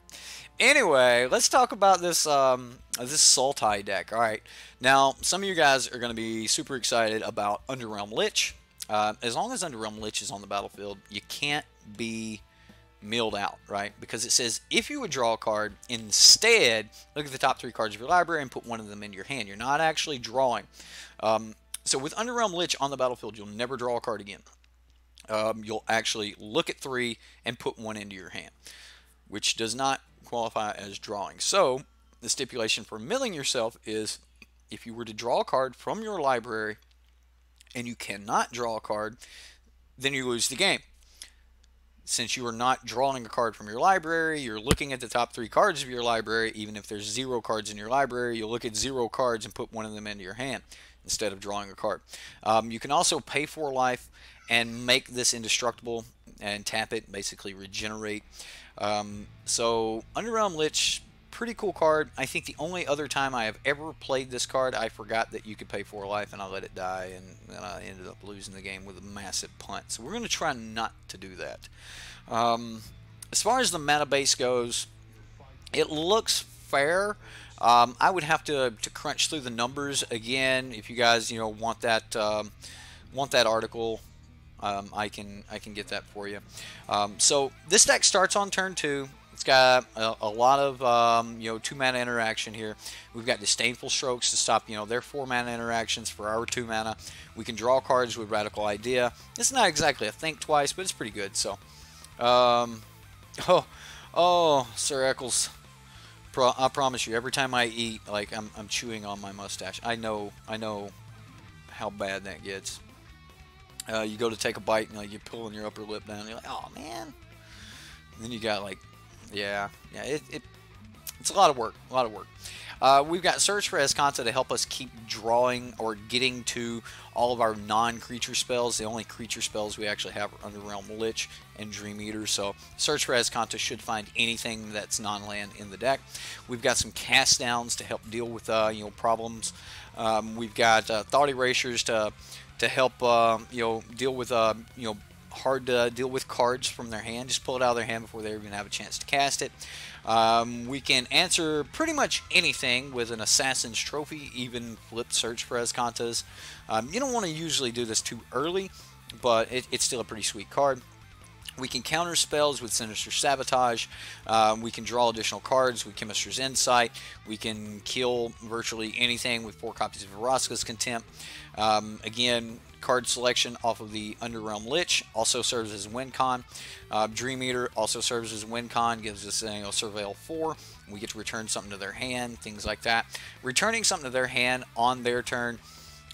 Anyway, let's talk about this this Sultai deck. All right. Now, some of you guys are going to be super excited about Underrealm Lich. As long as Underrealm Lich is on the battlefield, you can't be milled out, right? Because it says if you would draw a card, instead look at the top 3 cards of your library and put 1 of them into your hand. You're not actually drawing. So with Underrealm Lich on the battlefield, you'll never draw a card again. You'll actually look at 3 and put 1 into your hand, which does not qualify as drawing. So the stipulation for milling yourself is if you were to draw a card from your library and you cannot draw a card, then you lose the game. Since you are not drawing a card from your library, you're looking at the top 3 cards of your library. Even if there's 0 cards in your library, you'll look at 0 cards and put 1 of them into your hand instead of drawing a card. You can also pay for life and make this indestructible and tap it, basically regenerate. So Underrealm Lich, pretty cool card. I think the only other time I have ever played this card, I forgot that you could pay for life and I let it die, and then I ended up losing the game with a massive punt. So we're going to try not to do that. As far as the mana base goes, it looks fair. I would have to crunch through the numbers again. If you guys, you know, want that article, I can get that for you. So this deck starts on turn 2. It's got a lot of you know, 2 mana interaction here. We've got Disdainful Strokes to stop, you know, their 4 mana interactions for our 2 mana. We can draw cards with Radical Idea. It's not exactly a think twice, but it's pretty good. So, oh, Sir Eccles, I promise you, every time I eat, like I'm chewing on my mustache. I know how bad that gets. You go to take a bite and like you're pulling your upper lip down. You're like, oh man. And then you got like, yeah. It's a lot of work, a lot of work. We've got Search for Escanta to help us keep drawing or getting to all of our non-creature spells. The only creature spells we actually have are Underrealm Lich and Dream Eater, so Search for Escanta should find anything that's non-land in the deck. We've got some cast downs to help deal with problems. We've got Thought Erasures to help deal with hard to deal with cards from their hand. Just pull it out of their hand before they even have a chance to cast it. We can answer pretty much anything with an Assassin's Trophy, even flipped Search for Escantas. You don't want to usually do this too early, but it's still a pretty sweet card. We can counter spells with Sinister Sabotage. We can draw additional cards with Chemist's Insight. We can kill virtually anything with 4 copies of Vraska's Contempt. Again, card selection off of the Underrealm Lich also serves as win con. Dream Eater also serves as win con, gives us Surveil 4. We get to return something to their hand, things like that. Returning something to their hand on their turn,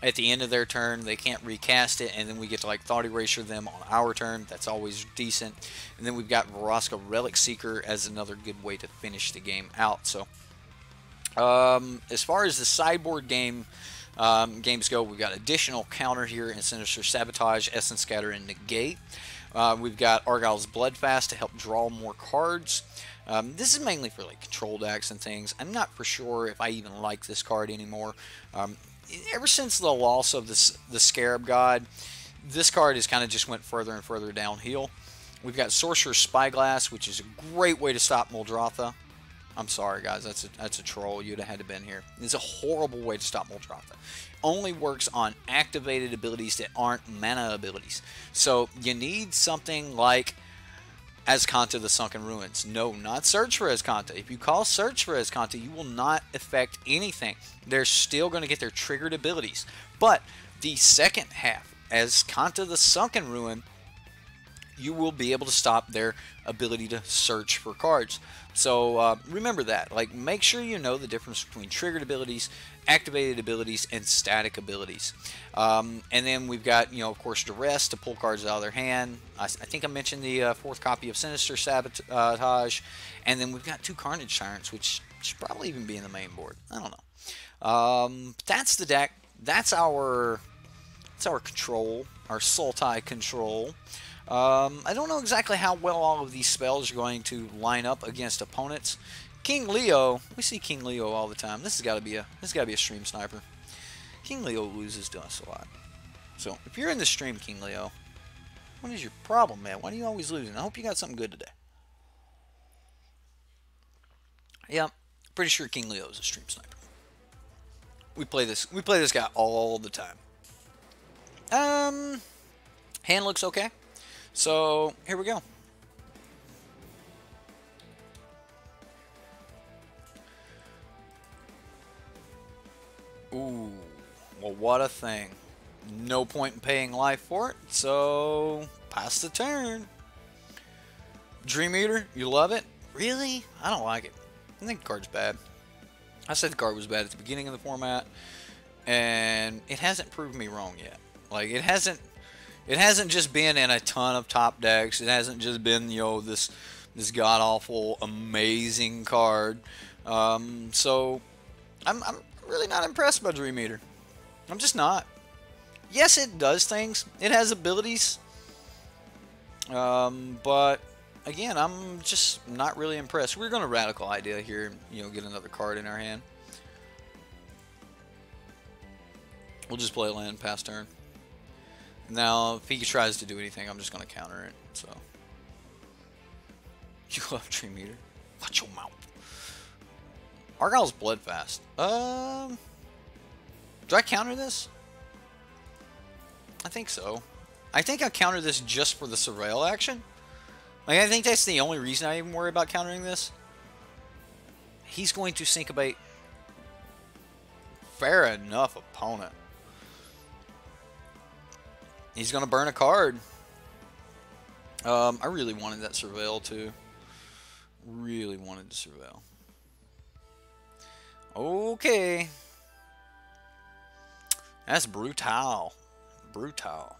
at the end of their turn, they can't recast it, and then we get to Thought Erasure them on our turn. That's always decent. And then we've got Vraska Relic Seeker as another good way to finish the game out. So, as far as the sideboard games go, we've got additional counter here in Sinister Sabotage, Essence Scatter, and Negate. We've got Argyle's Bloodfast to help draw more cards. This is mainly for control decks and things. I'm not for sure if I even like this card anymore. Ever since the loss of the Scarab God, this card has kind of just went further and further downhill. We've got Sorcerer's Spyglass, which is a great way to stop Muldrotha. I'm sorry, guys, that's a troll. You'd have had to been here. It's a horrible way to stop Muldrotha. Only works on activated abilities that aren't mana abilities. So you need something like Azcanta the Sunken Ruins. No, not Search for Azcanta. If you call Search for Azcanta, you will not affect anything. They're still going to get their triggered abilities. But the second half, Azcanta the Sunken Ruin, you will be able to stop their ability to search for cards. So remember that. Make sure you know the difference between triggered abilities, activated abilities, and static abilities. And then we've got, of course, Duress to pull cards out of their hand. I think I mentioned the 4th copy of Sinister Sabotage. And then we've got 2 Carnage Tyrants, which should probably even be in the main board. I don't know. That's the deck. That's our control, our Sultai control. I don't know exactly how well all of these spells are going to line up against opponents. King Leo, we see King Leo all the time. This has got to be a stream sniper. King Leo loses to us a lot. So if you're in the stream, King Leo, what is your problem, man? Why do you always lose? I hope you got something good today. Yeah, pretty sure King Leo is a stream sniper. We play this guy all the time. Hand looks okay. So, here we go. Ooh, well, what a thing. No point in paying life for it, so pass the turn. Dream Eater, you love it? Really? I don't like it. I think the card's bad. I said the card was bad at the beginning of the format, and it hasn't proved me wrong yet. It hasn't just been in a ton of top decks. It hasn't just been, this god-awful, amazing card. So, I'm really not impressed by Dream Eater. I'm just not. Yes, it does things. It has abilities. But, again, I'm just not really impressed. We're going to Radical Idea here and, get another card in our hand. We'll just play a land past turn. Now, if he tries to do anything, I'm just going to counter it, so. You love Dream Eater? Watch your mouth. Argyle's Bloodfast. Do I counter this? I think so. I think I counter this just for the Surveil action. I think that's the only reason I even worry about countering this. He's going to Syncopate. Fair enough, opponent. He's going to burn a card. I really wanted that Surveil too. Really wanted to Surveil. Okay. That's brutal. Brutal.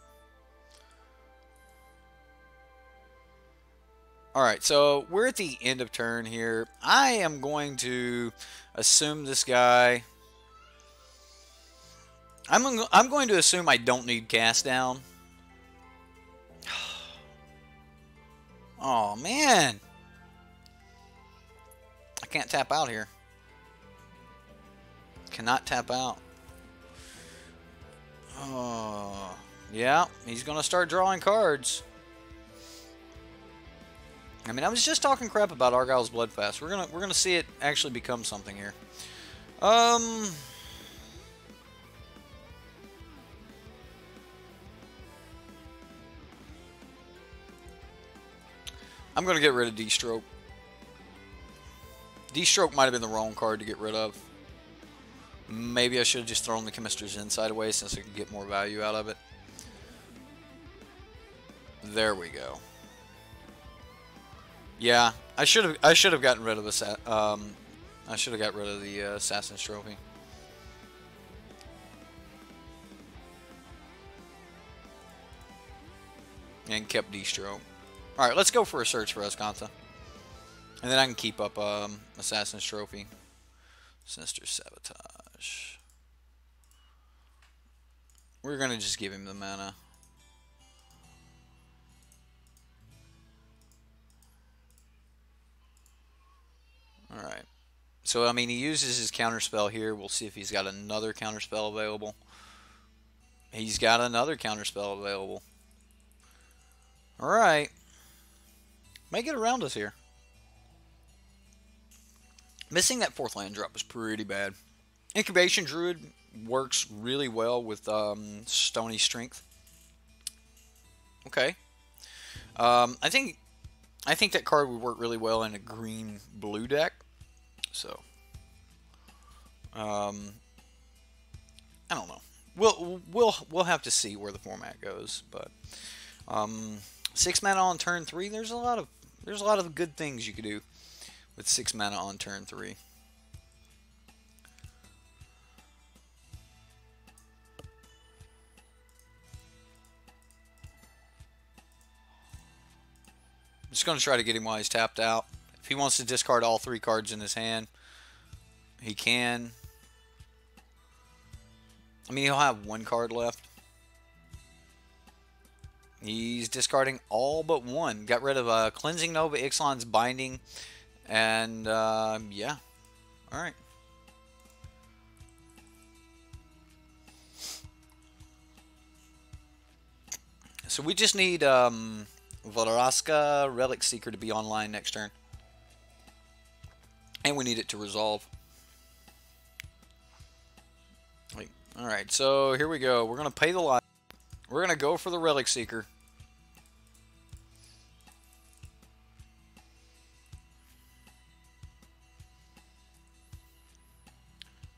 Alright, so we're at the end of turn here. I am going to assume this guy... I'm going to assume I don't need cast down. Oh, man. I can't tap out here. Cannot tap out. Oh, yeah, he's going to start drawing cards. I mean, I was just talking crap about Argyle's Bloodfast. We're gonna see it actually become something here. I'm gonna get rid of D-Stroke. D-Stroke might have been the wrong card to get rid of. Maybe I should have just thrown the Chemister's Insight away since I could get more value out of it. There we go. Yeah, I should have gotten rid of the I should have got rid of the Assassin's Trophy. And kept D-Stroke. Alright, let's go for a search for Escanta. And then I can keep up Assassin's Trophy. Sinister Sabotage. We're going to just give him the mana. Alright. So, I mean, he uses his counterspell here. We'll see if he's got another counterspell available. He's got another counterspell available. Alright. May get around us here. Missing that 4th land drop was pretty bad. Incubation Druid works really well with Stony Strength. Okay. I think that card would work really well in a green-blue deck. So, I don't know. We'll have to see where the format goes. But 6 mana on turn 3. There's a lot of good things you could do with 6 mana on turn 3. I'm just going to try to get him while he's tapped out. If he wants to discard all 3 cards in his hand, he can. I mean, he'll have 1 card left. He's discarding all but 1. Got rid of Cleansing Nova, Ixalan's Binding, and yeah. Alright. So we just need Vraska Relic Seeker to be online next turn. And we need it to resolve. Alright, so here we go. We're going to pay the life. We're going to go for the Relic Seeker.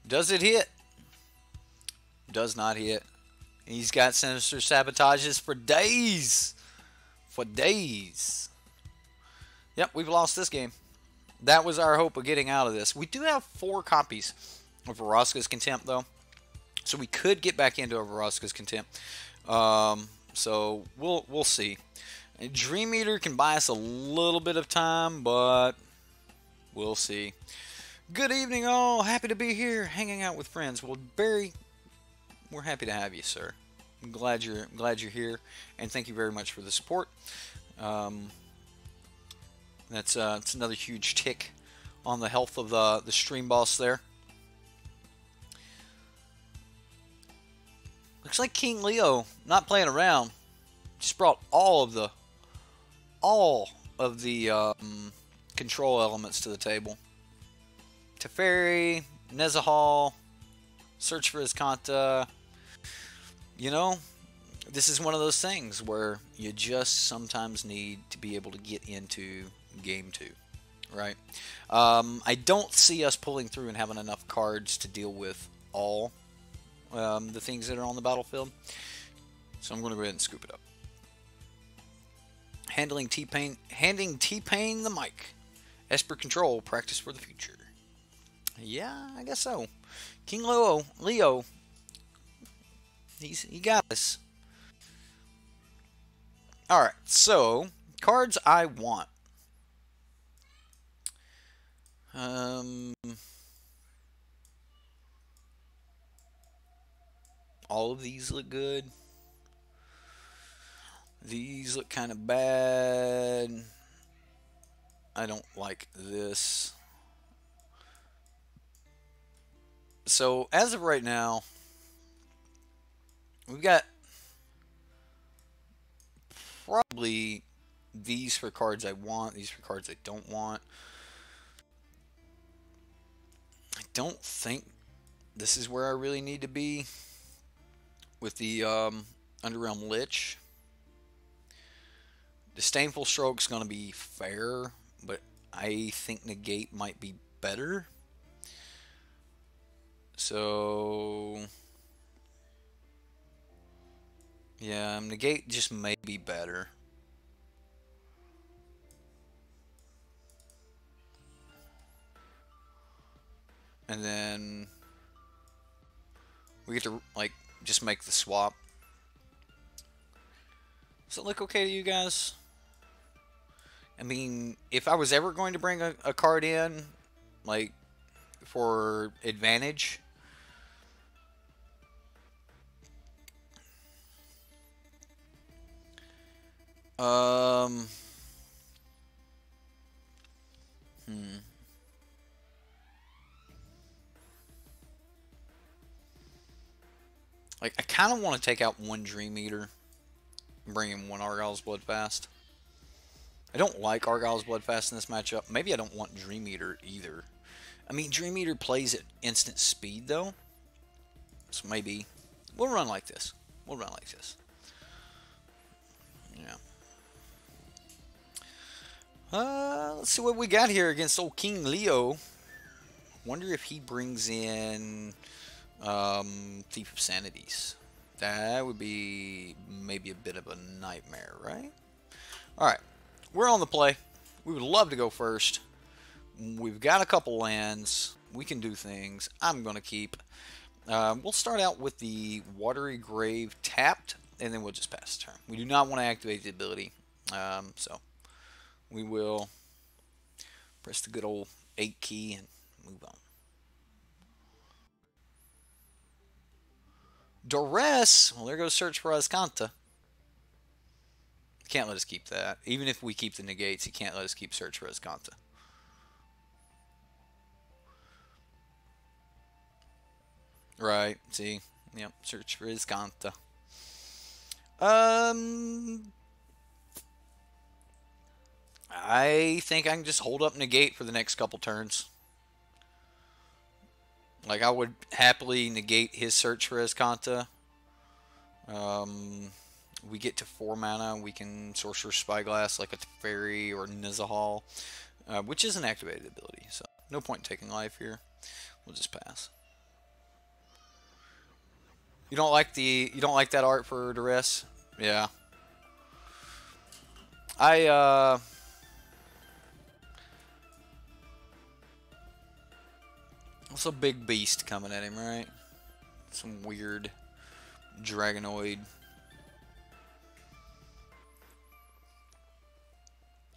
Does it hit? Does not hit. He's got Sinister Sabotages for days. For days. Yep, we've lost this game. That was our hope of getting out of this. We do have 4 copies of Vraska's Contempt, though. So we could get back into a Vraska's Contempt. So we'll see. Dream Eater can buy us a little bit of time, but we'll see. Good evening, all. Happy to be here, hanging out with friends. Well, Barry, we're happy to have you, sir. I'm glad you're here, and thank you very much for the support. That's another huge tick on the health of the stream boss there. Looks like King Leo not playing around. Just brought all of the control elements to the table. Teferi, Nezahal, Search for Escanta. You know, this is one of those things where you just sometimes need to be able to get into game 2, right? I don't see us pulling through and having enough cards to deal with all the things that are on the battlefield. So I'm going to go ahead and scoop it up. Handing T-Pain the mic. Esper Control, practice for the future. Yeah, I guess so. King Leo, he got us. Alright, so, cards I want. Um, all of these look good. These look kind of bad. I don't like this. So, as of right now, we've got probably these for cards I want, these for cards I don't want. I don't think this is where I really need to be with the Underrealm Lich. Disdainful Stroke's going to be fair, but I think Negate might be better. So, yeah, Negate just may be better. And then we get to, like, just make the swap. Does it look okay to you guys? I mean, if I was ever going to bring a card in, like, for advantage, like, I kind of want to take out one Dream Eater and bring in one Argyle's Bloodfast. I don't like Argyle's Bloodfast in this matchup. Maybe I don't want Dream Eater either. I mean, Dream Eater plays at instant speed, though. So maybe we'll run like this. We'll run like this. Yeah. Let's see what we got here against old King Leo. Wonder if he brings in Thief of Sanities. That would be maybe a bit of a nightmare, right? Alright. We're on the play. We would love to go first. We've got a couple lands. We can do things. I'm going to keep. We'll start out with the Watery Grave tapped, and then we'll just pass the turn. We do not want to activate the ability. So we will press the good old 8 key and move on. Duress. Well, there goes Search for Azcanta. Can't let us keep that. Even if we keep the negates, he can't let us keep Search for Azcanta. Right, see? Yep, Search for Azcanta. I think I can just hold up negate for the next couple turns. Like, I would happily negate his Search for Azcanta. We get to 4 mana, we can Sorcerer Spyglass like a Teferi or Nizahal, which is an activated ability, so no point in taking life here. We'll just pass. You don't like that art for Duress? Yeah. It's a big beast coming at him, right? Some weird Dragonoid.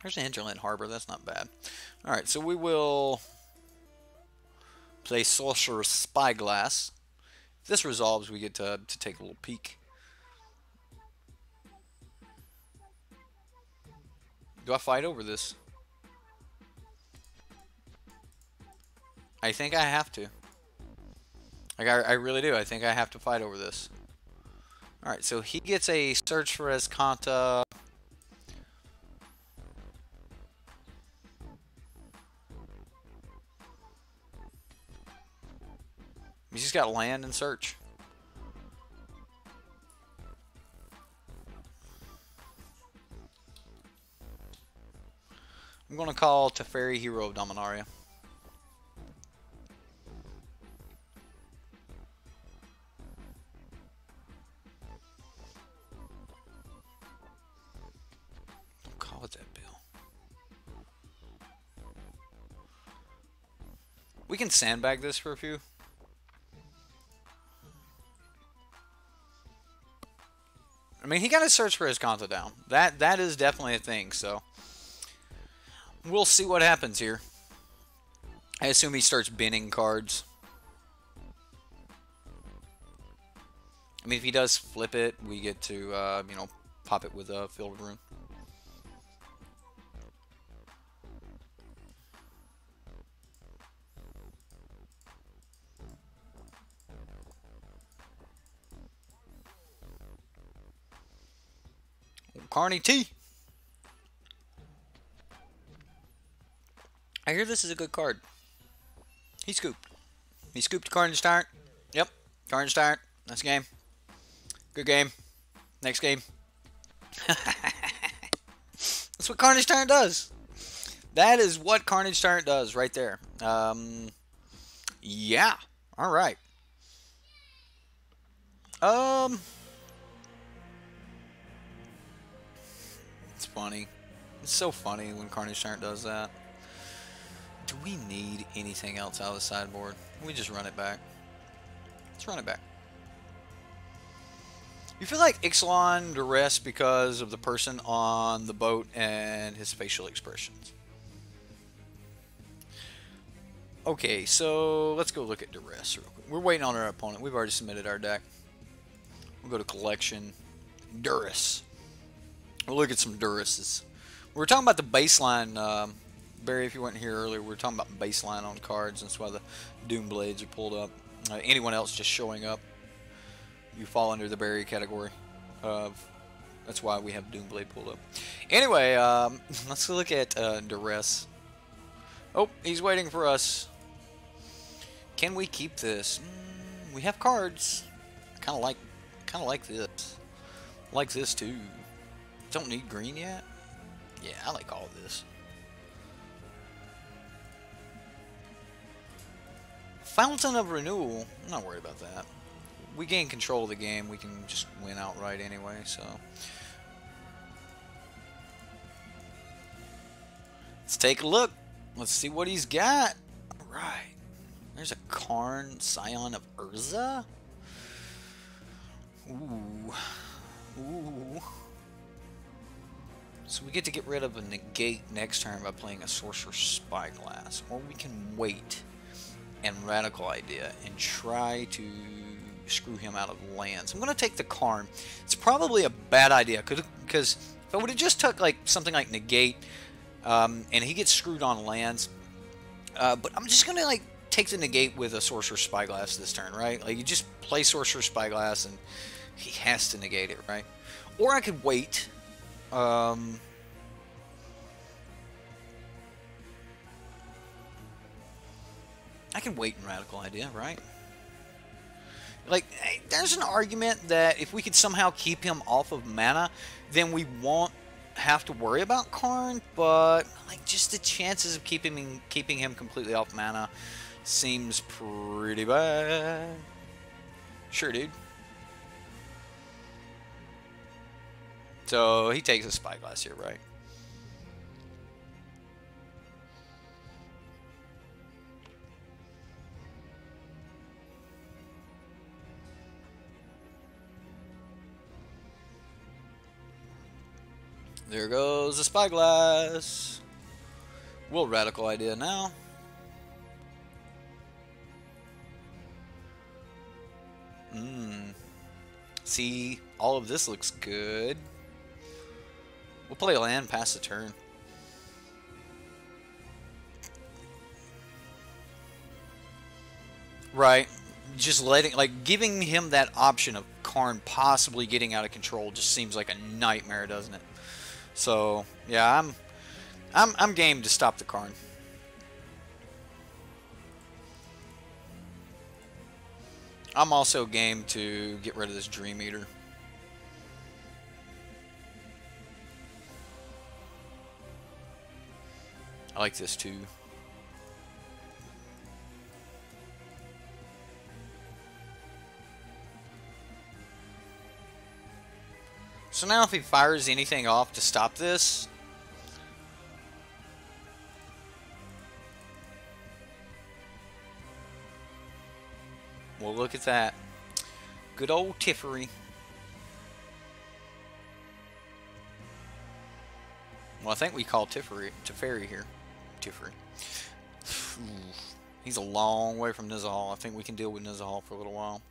There's an Hinterland Harbor, that's not bad. Alright, so we will play Sorcerer Spyglass. If this resolves, we get to take a little peek. Do I fight over this? I think I have to. Like, I really do. I think I have to fight over this. Alright, so he gets a Search for Azcanta. He's just got land and search. I'm going to call Teferi Hero of Dominaria. Don't call it that, Bill. We can sandbag this for a few. I mean, he got to search for his Azcanta down. That is definitely a thing, so we'll see what happens here. I assume he starts binning cards. I mean, if he does flip it, we get to, you know, pop it with a Field Rune. Carney T. I hear this is a good card. He scooped. He scooped Carnage Tyrant. Yep, Carnage Tyrant. That's a game. Good game. Next game. That's what Carnage Tyrant does. That is what Carnage Tyrant does right there. Yeah. All right. It's funny. It's so funny when Carnage Tyrant does that. Do we need anything else out of the sideboard? We just run it back. Let's run it back. You feel like Ixalan Duress because of the person on the boat and his facial expressions. Okay, so let's go look at Duress real quick. We're waiting on our opponent. We've already submitted our deck. We'll go to Collection. Duress. We'll look at some Duresses. We were talking about the baseline, Barry, if you weren't here earlier, we were talking about baseline on cards. That's why the Doomblades are pulled up. Anyone else just showing up, you fall under the Barry category. That's why we have Doomblade pulled up. Anyway, let's look at Duress. Oh, he's waiting for us. Can we keep this? We have cards. Kind of like this. Like this too. Don't need green yet. Yeah, I like all of this. Fountain of Renewal. I'm not worried about that. We gain control of the game. We can just win outright anyway, so. Let's take a look. Let's see what he's got. Alright. There's a Karn, Scion of Urza. Ooh. Ooh. So we get to get rid of a negate next turn by playing a Sorcerer's Spyglass. Or we can wait and Radical Idea and try to screw him out of lands. I'm going to take the Karn. It's probably a bad idea because if I would have just took like something like negate and he gets screwed on lands, but I'm just going to like take the negate with a Sorcerer's Spyglass this turn, right? Like you just play Sorcerer's Spyglass and he has to negate it, right? Or I could wait. I can wait in Radical Idea, right? Like, there's an argument that if we could somehow keep him off of mana, then we won't have to worry about Karn, but like just the chances of keeping him completely off mana seems pretty bad. Sure, dude. So he takes a Spyglass here, right? There goes the Spyglass. We'll Radical Idea now. See, all of this looks good. We'll play land, pass the turn. Right. Just letting, like, giving him that option of Karn possibly getting out of control just seems like a nightmare, doesn't it? So, yeah, I'm game to stop the Karn. I'm also game to get rid of this Dream Eater. I like this too. So now if he fires anything off to stop this, well, look at that. Good old Teferi. Well, I think we call Teferi here. Teferi. He's a long way from Nizahal. I think we can deal with Nizahal for a little while.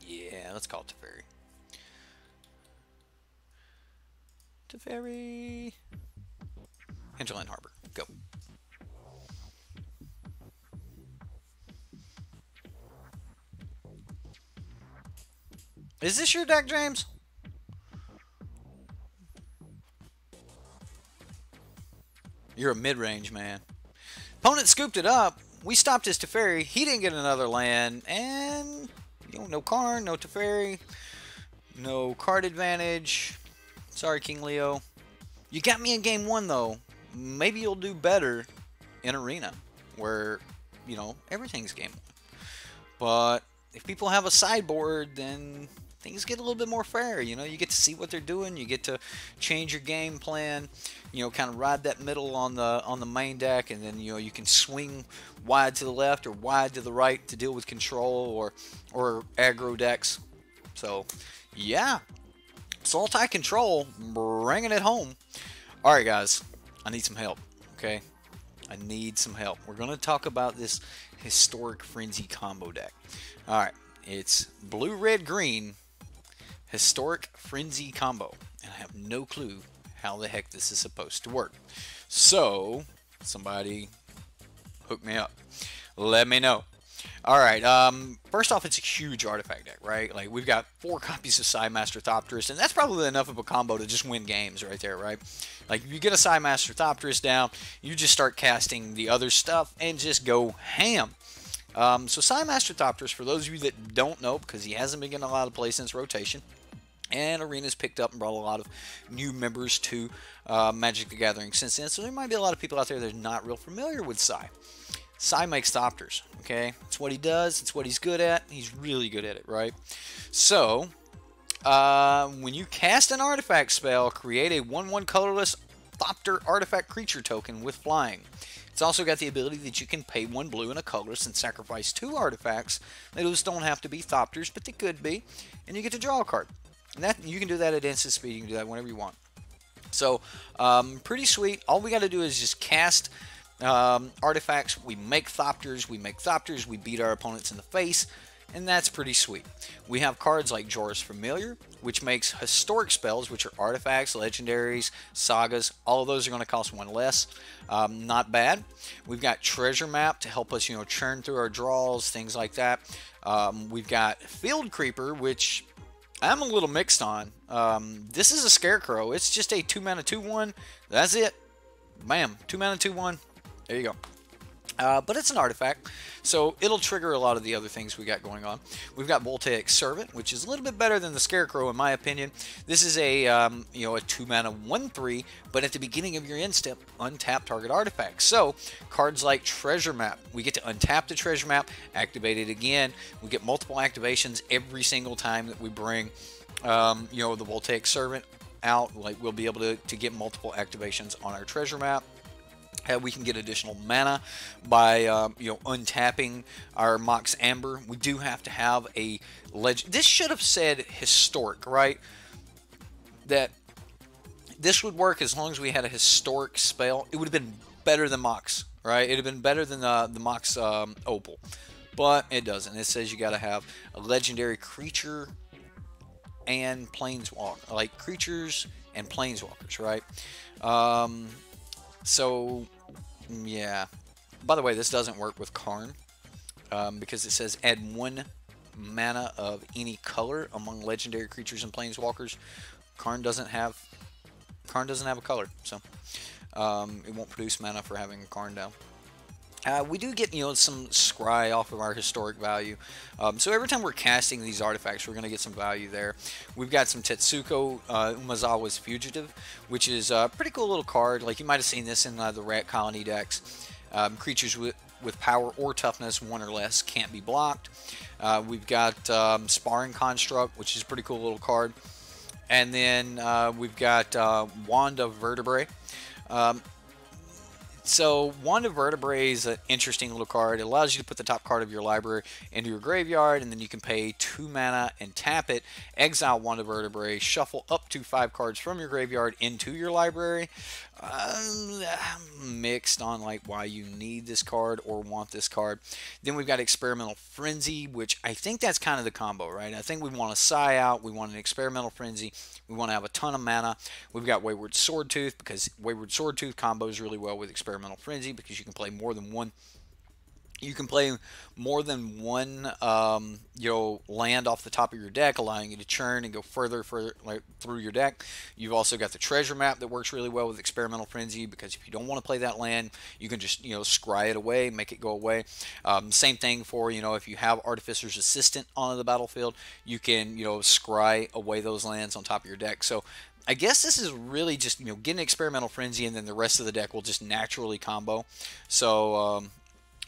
Yeah, let's call it Teferi. Teferi. Hinterland Harbor. Go. Is this your deck, James? You're a mid-range man. Opponent scooped it up. We stopped his Teferi. He didn't get another land. And, you know, no Karn, no Teferi. No card advantage. Sorry, King Leo. You got me in game one, though. Maybe you'll do better in Arena, where, you know, everything's game one. But if people have a sideboard, then things get a little bit more fair. You know, you get to see what they're doing. You get to change your game plan. You know, kind of ride that middle on the main deck, and then, you know, you can swing wide to the left or wide to the right to deal with control or aggro decks. So, yeah, Sultai control, bringing it home. All right, guys, I need some help. Okay, I need some help. We're gonna talk about this Historic Frenzy combo deck. All right, it's blue, red, green. Historic Frenzy combo, and I have no clue how the heck this is supposed to work. So, somebody hook me up. Let me know. All right, first off, it's a huge artifact deck, right? Like, we've got 4 copies of Sidemaster Thopterus, and that's probably enough of a combo to just win games right there, right? Like, if you get a Sidemaster Thopterus down, you just start casting the other stuff and just go ham. So Sidemaster Thopterus, for those of you that don't know, because he hasn't been getting a lot of play since rotation, and Arena's picked up and brought a lot of new members to Magic the Gathering since then. So there might be a lot of people out there that are not real familiar with Sai. Sai makes Thopters, okay? It's what he does. It's what he's good at. He's really good at it, right? So, when you cast an artifact spell, create a 1/1 colorless Thopter artifact creature token with flying. It's also got the ability that you can pay 1 blue and a colorless and sacrifice 2 artifacts. Those don't have to be Thopters, but they could be. And you get to draw a card. And that, you can do that at instant speed. You can do that whenever you want. So, pretty sweet. All we got to do is just cast artifacts. We make Thopters. We beat our opponents in the face. And that's pretty sweet. We have cards like Jorah's Familiar, which makes historic spells, which are artifacts, legendaries, sagas. All of those are going to cost 1 less. Not bad. We've got Treasure Map to help us, you know, churn through our draws, things like that. We've got Field Creeper, which I'm a little mixed on. This is a Scarecrow. It's just a 2-mana 2/1. That's it. Bam. 2-mana 2/1. There you go. But it's an artifact, so it'll trigger a lot of the other things we got going on. We've got Voltaic Servant, which is a little bit better than the Scarecrow in my opinion. This is a you know, a 2-mana 1/3, but at the beginning of your end step, untap target artifact. So cards like Treasure Map, we get to untap the Treasure Map, activate it again. We get multiple activations every single time that we bring you know, the Voltaic Servant out. Like, we'll be able to get multiple activations on our Treasure Map. We can get additional mana by you know, untapping our Mox Amber. We do have to have a legend. This should have said historic, right? That this would work as long as we had a historic spell. It would have been better than Mox, right? It would have been better than the Mox Opal, but it doesn't. It says you got to have a legendary creature and planeswalker, like creatures and planeswalkers, right? So, yeah. By the way, this doesn't work with Karn because it says add 1 mana of any color among legendary creatures and planeswalkers. Karn doesn't have a color, so it won't produce mana for having Karn down. We do get, you know, some scry off of our historic value. So every time we're casting these artifacts, we're going to get some value there. We've got some Tetsuko Umezawa's Fugitive, which is a pretty cool little card. Like, you might have seen this in the Rat Colony decks. Creatures with power or toughness 1 or less can't be blocked. We've got Sparring Construct, which is a pretty cool little card. And then we've got Wand of Vertebrae. So, Wand of Vertebrae is an interesting little card. It allows you to put the top card of your library into your graveyard, and then you can pay 2 mana and tap it, exile Wand of Vertebrae, shuffle up to 5 cards from your graveyard into your library. I'm mixed on like why you need this card or want this card. Then we've got Experimental Frenzy, which I think that's kind of the combo, right? I think we want a Psy out, we want an Experimental Frenzy, we want to have a ton of mana. We've got Wayward Swordtooth because Wayward Swordtooth combos really well with Experimental Frenzy because you can play more than one. You can play more than one, land off the top of your deck, allowing you to churn and go further like, through your deck. You've also got the treasure map that works really well with Experimental Frenzy because if you don't want to play that land, you can just, scry it away, make it go away. Same thing for, if you have Artificer's Assistant on the battlefield, you can, scry away those lands on top of your deck. So I guess this is really just, get an Experimental Frenzy and then the rest of the deck will just naturally combo. So,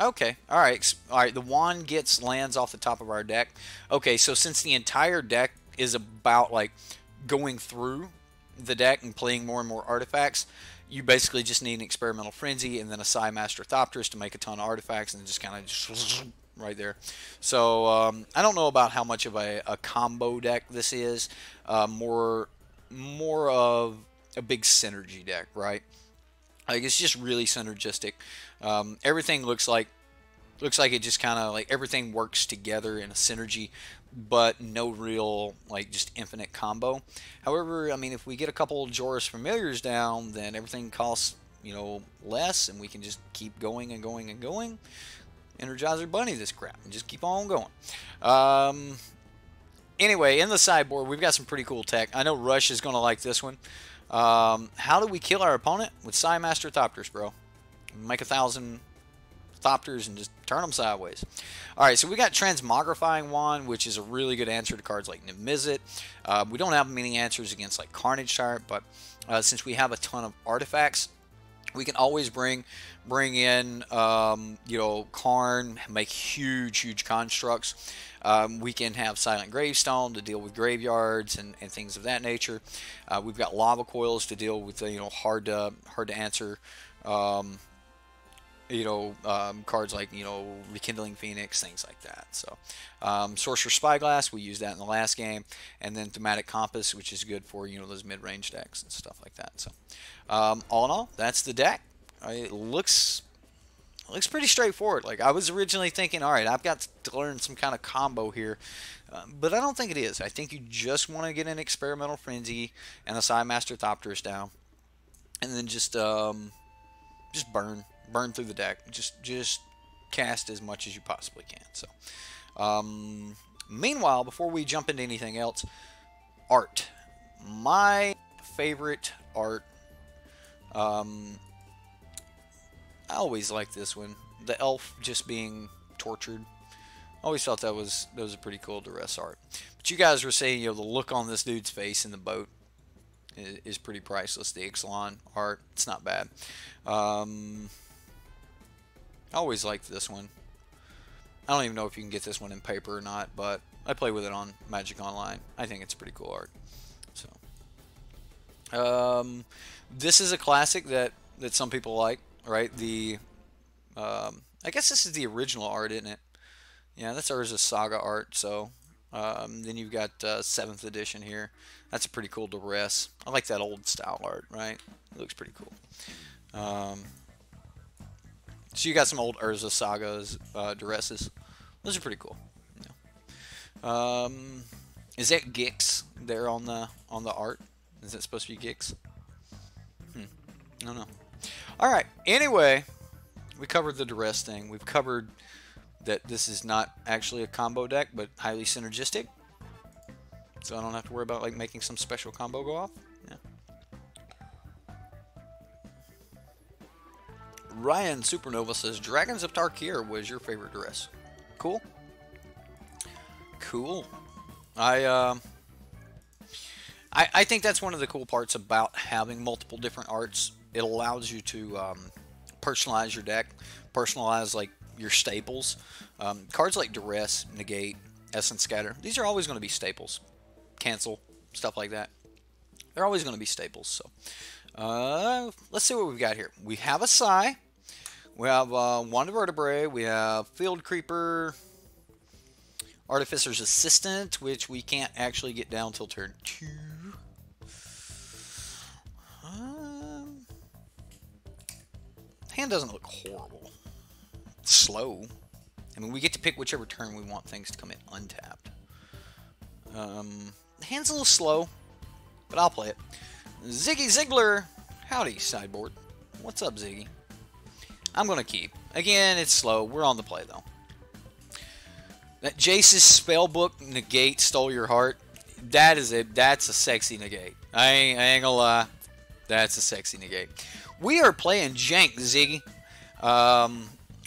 okay, all right. The wand gets lands off the top of our deck. Okay, so since the entire deck is about like going through the deck and playing more and more artifacts, you basically just need an Experimental Frenzy and then a Psy Master Thopterus to make a ton of artifacts and just kind of right there. So I don't know about how much of a combo deck this is. More of a big synergy deck, right? Like it's just really synergistic. Everything looks like it just kind of like everything works together in a synergy, but no real like just infinite combo. However, I mean, if we get a couple Joris Familiars down, then everything costs less, and we can just keep going and going and going. Energizer Bunny this crap and just keep on going. Anyway, in the sideboard, we've got some pretty cool tech. I know Rush is going to like this one. How do we kill our opponent? With Psy Master Thopterus, bro. Make 1,000 Thopters and just turn them sideways. Alright, so we got Transmogrifying Wand, which is a really good answer to cards like Nimizit. We don't have many answers against like Carnage Tyrant, but since we have a ton of artifacts, we can always bring in, Karn, make huge constructs. We can have Silent Gravestone to deal with graveyards and things of that nature. We've got Lava Coils to deal with, hard to answer, cards like, Rekindling Phoenix, things like that. So, Sorcerer Spyglass, we used that in the last game, and then Thematic Compass, which is good for, those mid-range decks and stuff like that. So, all in all, that's the deck. It looks pretty straightforward. Like, I was originally thinking, all right, I've got to learn some kind of combo here, but I don't think it is. I think you just want to get an Experimental Frenzy and a Psy Master Thopterus down, and then just burn through the deck. Just cast as much as you possibly can. So, meanwhile, before we jump into anything else, art. My favorite art. I always liked this one. The elf just being tortured. I always thought that was a pretty cool duress art. But you guys were saying, the look on this dude's face in the boat is pretty priceless. The Ixalan art, it's not bad. I always liked this one. I don't even know if you can get this one in paper or not, but I play with it on Magic Online. I think it's pretty cool art. So, this is a classic that some people like, right? I guess this is the original art, isn't it? Yeah, that's Urza's Saga art. So, then you've got 7th edition here. That's a pretty cool duress. I like that old style art, right? It looks pretty cool. So you got some old Urza Sagas duresses. Those are pretty cool. Is that Gix there on the art? Is that supposed to be Gix? I don't know. All right. Anyway, we covered the duress thing. We've covered that this is not actually a combo deck, but highly synergistic. So I don't have to worry about like making some special combo go off. Yeah. Ryan Supernova says Dragons of Tarkir was your favorite duress. Cool. Cool. I think that's one of the cool parts about having multiple different arts. It allows you to personalize your deck, personalize like your staples. Cards like Duress, Negate, Essence Scatter, these are always going to be staples. Cancel, stuff like that. They're always going to be staples. So let's see what we've got here. We have a Psy. We have Wand of Vertebrae. We have Field Creeper. Artificer's Assistant, which we can't actually get down till turn 2. Hand doesn't look horrible. It's slow. I mean, we get to pick whichever turn we want things to come in untapped. The hand's a little slow, but I'll play it. Ziggy Ziggler. Howdy, sideboard. What's up, Ziggy? I'm going to keep. Again, it's slow. We're on the play, though. That Jace's spellbook negate stole your heart. That's a sexy negate. I ain't gonna lie. That's a sexy negate. We are playing jank, Ziggy.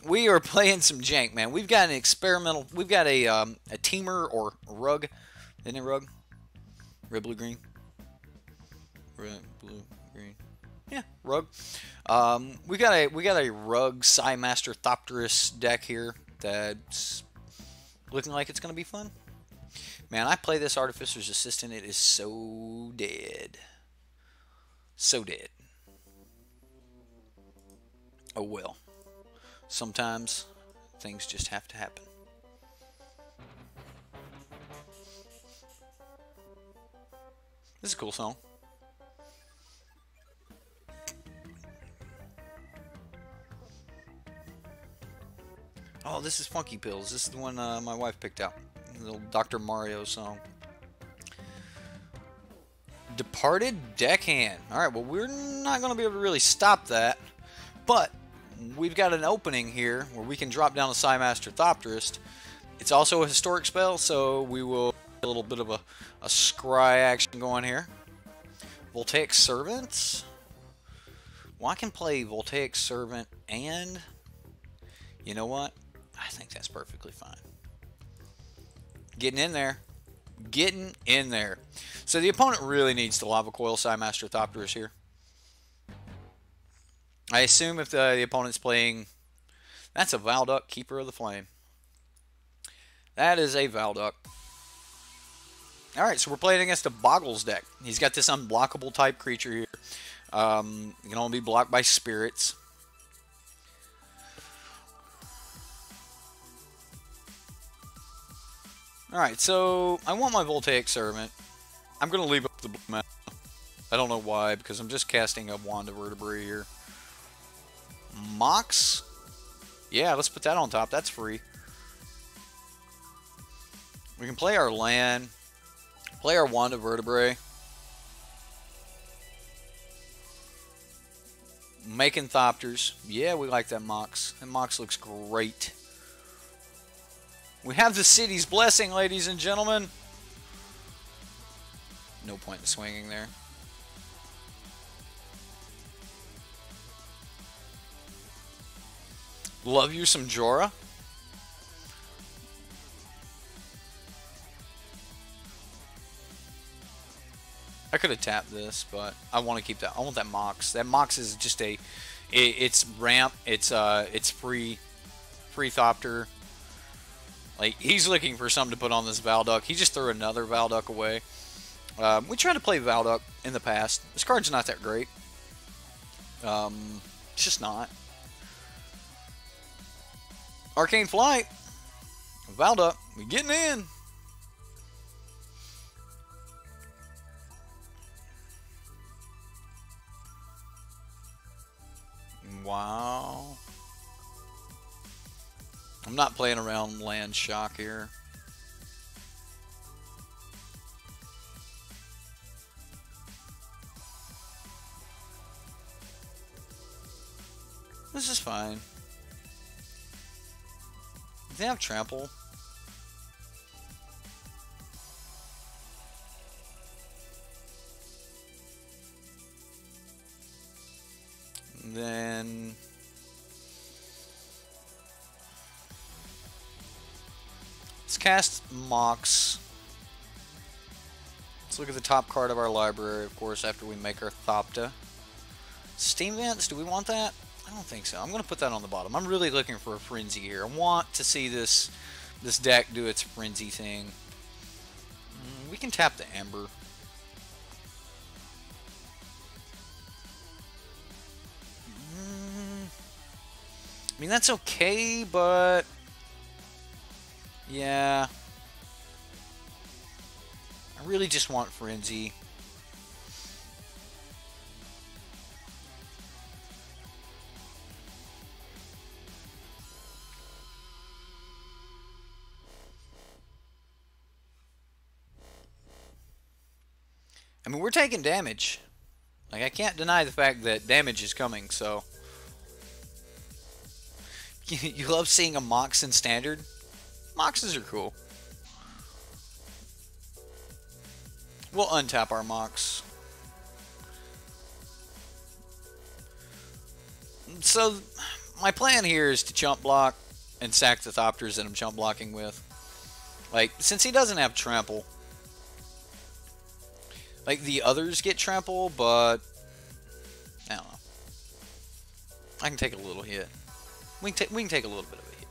We are playing some jank, man. We've got an experimental. We've got a teamer or rug. Isn't it rug? Red, blue, green. Red, blue, green. Yeah, rug. We got a rug Psymaster Thopterus deck here that's looking like it's gonna be fun. Man, I play this Artificer's Assistant. It is so dead. So dead. Oh well. Sometimes things just have to happen. This is a cool song. Oh, this is Funky Pills. This is the one my wife picked out. The little Dr. Mario song. Departed Deckhand. Alright, well, we're not going to be able to really stop that. But we've got an opening here where we can drop down a Psymaster Thopterist. It's also a historic spell, so we will get a little bit of a scry action going here. Voltaic Servants. Well, I can play Voltaic Servant and... You know what? I think that's perfectly fine. Getting in there. Getting in there. So the opponent really needs to Lava Coil Psymaster Thopterus here. I assume if the opponent's playing... That's a Valduck, Keeper of the Flame. That is a Valduck. Alright, so we're playing against a Boggles deck. He's got this unblockable type creature here. It can only be blocked by spirits. Alright, so I want my Voltaic Servant. I'm going to leave up the blue mana. I don't know why, because I'm just casting a Wand of Vertebrae here. Mox? Yeah, let's put that on top. That's free. We can play our land. Play our Wand of Vertebrae. Making Thopters. Yeah, we like that Mox. That Mox looks great. We have the city's blessing, ladies and gentlemen. No point in swinging there. Love you some Jorah. I could have tapped this, but I want to keep that. I want that Mox. That Mox is just it's ramp. It's free Thopter. Like, he's looking for something to put on this Valduck. He just threw another Valduck away. We tried to play Valduck in the past. This card's not that great. It's just not. Arcane Flight. Valduck. We getting in. Wow. I'm not playing around land shock here. This is fine. Do they have trample? And then let's cast Mox. Let's look at the top card of our library, of course, after we make our Thopta. Steam Vents, do we want that? I don't think so. I'm going to put that on the bottom. I'm really looking for a Frenzy here. I want to see this deck do its Frenzy thing. We can tap the Ember. I mean, that's okay, but... Yeah. I really just want Frenzy. mean, we're taking damage. Like, I can't deny the fact that damage is coming, so... You love seeing a Mox in Standard? Moxes are cool. We'll untap our Mox. So, my plan here is to chump block and sack the Thopters that I'm chump blocking with. Like, since he doesn't have trample, like, the others get trample, but I don't know. I can take a little hit. We can take a little bit of a hit.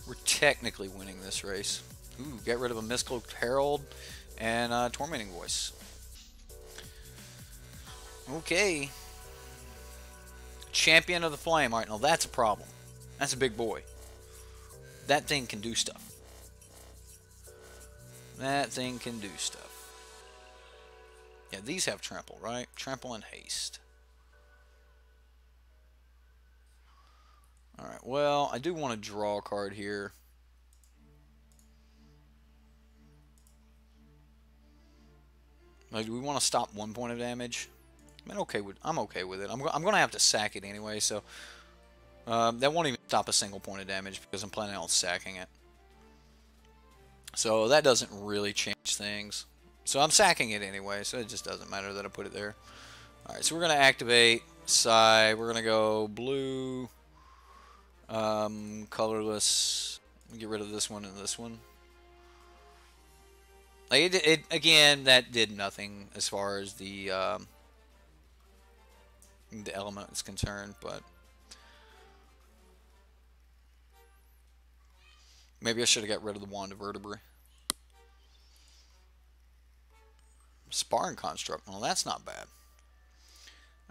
We're technically winning this race. Ooh, get rid of a Miscloaked Herald and Tormenting Voice. Okay. Champion of the Flame. Alright, now that's a problem. That's a big boy. That thing can do stuff. That thing can do stuff. Yeah, these have trample, right? Trample and haste. Alright, well, I do want to draw a card here. Like, do we want to stop 1 point of damage? I'm okay with it. I'm going to have to sack it anyway, so that won't even stop a single point of damage because I'm planning on sacking it. So that doesn't really change things. So I'm sacking it anyway, so it just doesn't matter that I put it there. Alright, so we're going to activate Psy. We're going to go blue, colorless. Get rid of this one and this one. Like again, that did nothing as far as the element is concerned, but maybe I should have got rid of the Wand of Vertebrae. Sparring Construct. Well, that's not bad.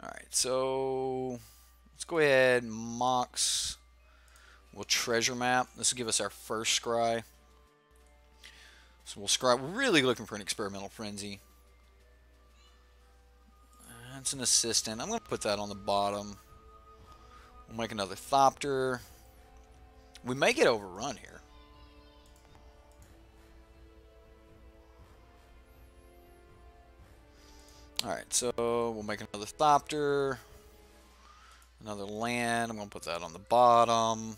Alright, so let's go ahead and Mox. We'll Treasure Map. This will give us our first Scry. So we'll Scry. We're really looking for an Experimental Frenzy. That's an assistant. I'm going to put that on the bottom. We'll make another Thopter. We may get overrun here. Alright, so we'll make another Thopter. Another land. I'm going to put that on the bottom.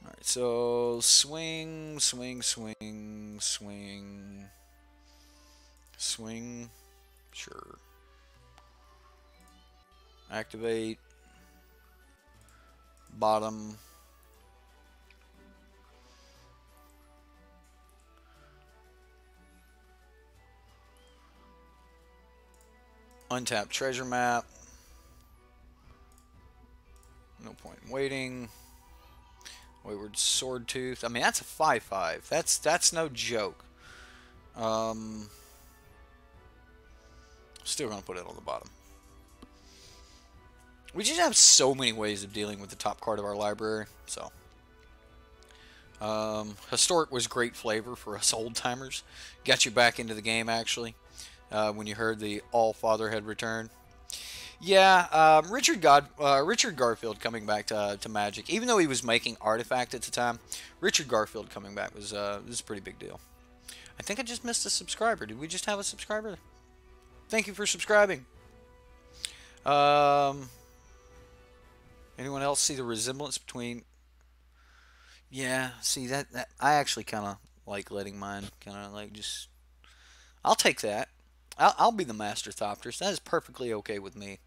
Alright, so swing, swing, swing, swing. Swing. Sure. Activate. Bottom. Untap Treasure Map. No point in waiting. Wayward Swordtooth. I mean, that's a 5/5. That's no joke. Still gonna put it on the bottom. We just have so many ways of dealing with the top card of our library. So, Historic was great flavor for us old timers. Got you back into the game actually. When you heard the All-Father had returned. Yeah, Richard Garfield coming back to Magic. Even though he was making Artifact at the time, Richard Garfield coming back was this is a pretty big deal. I think I just missed a subscriber. Did we just have a subscriber? Thank you for subscribing. Anyone else see the resemblance between... Yeah, see, that I actually kind of like letting mine kind of like just... I'll take that. I'll be the Master Thopters. That is perfectly okay with me.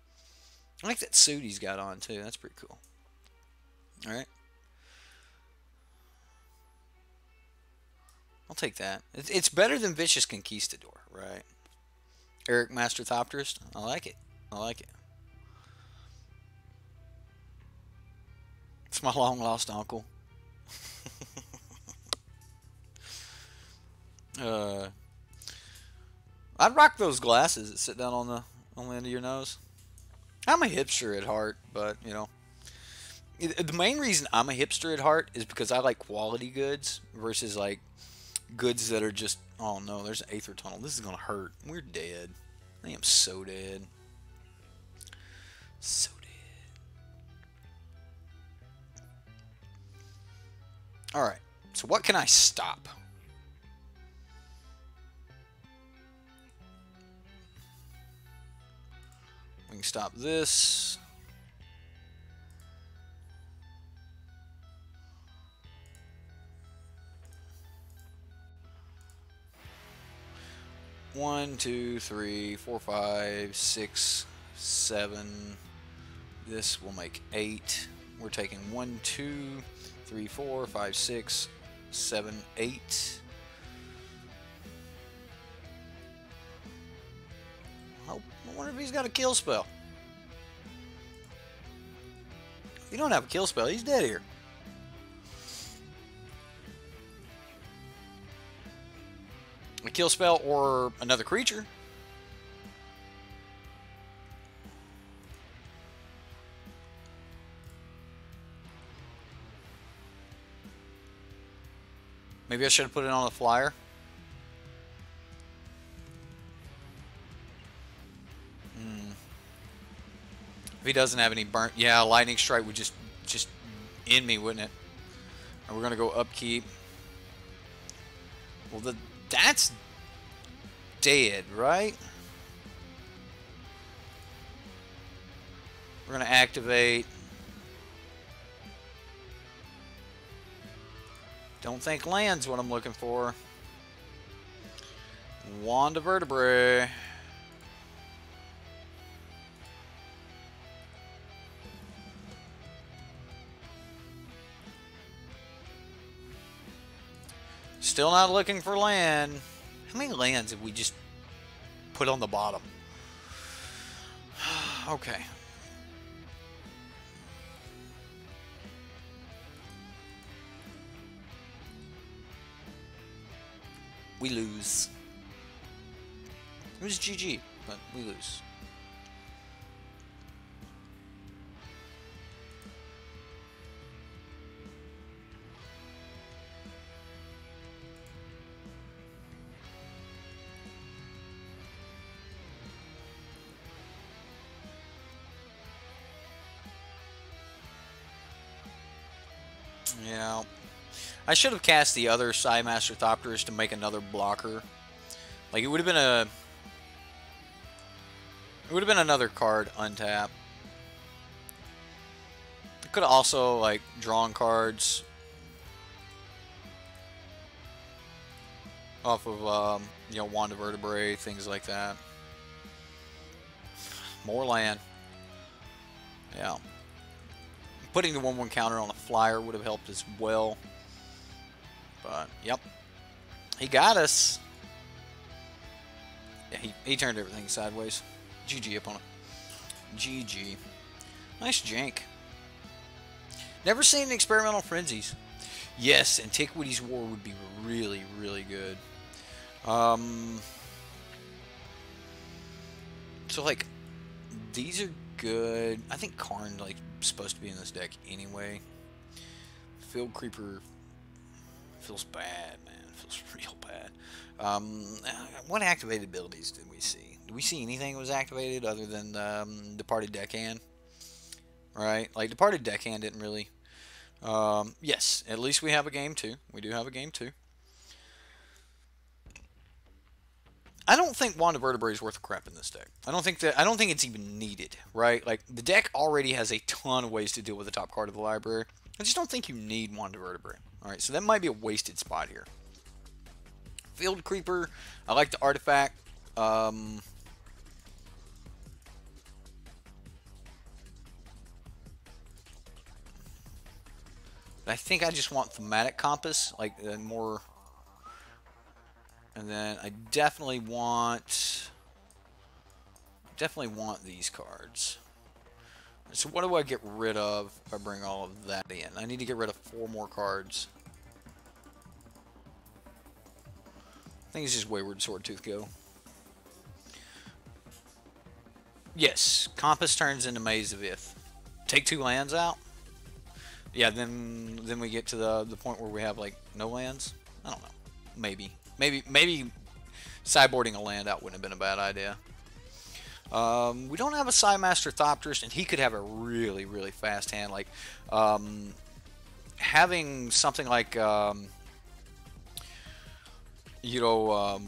I like that suit he's got on, too. That's pretty cool. Alright. I'll take that. It's better than Vicious Conquistador, right? Eric Master Thopters. I like it. I like it. It's my long-lost uncle. I'd rock those glasses that sit down on the end of your nose. I'm a hipster at heart, but, you know. The main reason I'm a hipster at heart is because I like quality goods versus, like, goods that are just... Oh, no, there's an Aether Tunnel. This is going to hurt. We're dead. I am so dead. So dead. Alright. So what can I stop? can stop this. One, two, three, 4, 5, 6, 7. This will make 8. We're taking 1, 2, 3, 4, 5, 6, 7, 8. I wonder if he's got a kill spell. If you don't have a kill spell, he's dead here. A kill spell or another creature. Maybe I should have put it on the flyer. If he doesn't have any burnt, yeah, lightning strike would just end me, wouldn't it? And we're gonna go upkeep. Well, that's dead, right? We're gonna activate. Don't think land's what I'm looking for. Wand of Vertebrae. Still not looking for land. How many lands have we just put on the bottom? Okay. We lose. It was GG, but we lose. Yeah. I should have cast the other Sidemaster Thopters to make another blocker. Like, it would have been a... It would have been another card untap. I could have also, like, drawn cards off of, you know, Wand of Vertebrae, things like that. More land. Yeah. Putting the 1/1 counter on a flyer would have helped as well. But, yep. He got us. Yeah, he turned everything sideways. GG opponent. GG. Nice jank. Never seen Experimental Frenzies. Yes, Antiquities War would be really, really good. So, like, these are good. I think Karn, like, supposed to be in this deck anyway. Field Creeper feels bad, man. Feels real bad. What activated abilities did we see? Did we see anything that was activated other than Departed Deckhand? Right? Like, Departed Deckhand didn't really... yes, at least we have a game 2. We do have a game 2. I don't think Wand of Vertebrae is worth a crap in this deck. I don't think it's even needed, right? Like, the deck already has a ton of ways to deal with the top card of the library. I just don't think you need Wand of Vertebrae. Alright, so that might be a wasted spot here. Field Creeper, I like the artifact. I think I just want Thematic Compass, like more... And then I definitely want these cards. So what do I get rid of if I bring all of that in? I need to get rid of 4 more cards. I think it's just Wayward Swordtooth Go. Yes, Compass turns into Maze of Ith. Take 2 lands out? Yeah, then we get to the point where we have, like, no lands? I don't know. Maybe sideboarding a land out wouldn't have been a bad idea. We don't have a Sidemaster Thopters, and he could have a really, really fast hand. Like, having something like, you know,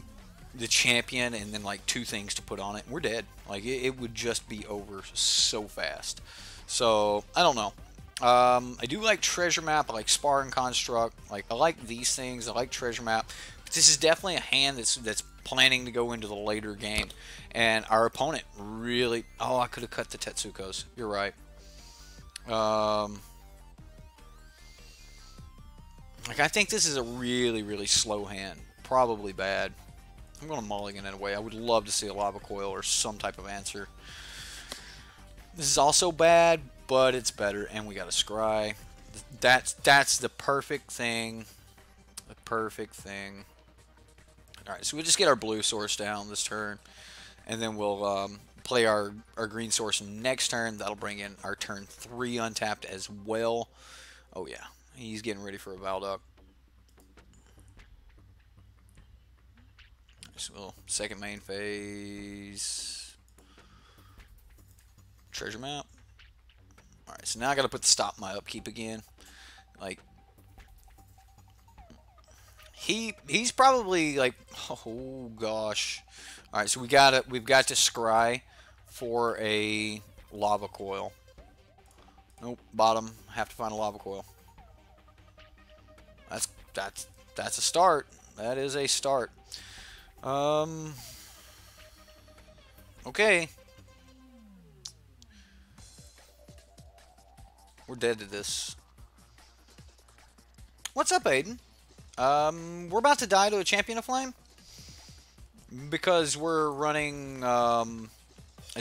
the champion and then like 2 things to put on it, and we're dead. Like it would just be over so fast. So I don't know. I do like treasure map. I like spar and construct. Like I like these things. I like treasure map. But this is definitely a hand that's planning to go into the later game, and our opponent really. Oh, I could have cut the Tetsukos. You're right. Like I think this is a really slow hand. Probably bad. I'm going to mulligan it away. I would love to see a lava coil or some type of answer. This is also bad, but it's better, and we got a scry. That's the perfect thing. The perfect thing. All right, so we'll just get our blue source down this turn, and then we'll play our green source next turn. That'll bring in our turn 3 untapped as well. Oh yeah, he's getting ready for a Valduck. So second main phase. Treasure map. Alright, so now I gotta put the stop my upkeep again. Like he's probably like, oh gosh. Alright, so we've got to scry for a lava coil. Nope, bottom. Have to find a lava coil. That's a start. That is a start. Okay. We're dead to this. What's up, Aiden? We're about to die to a Champion of Flame because we're running a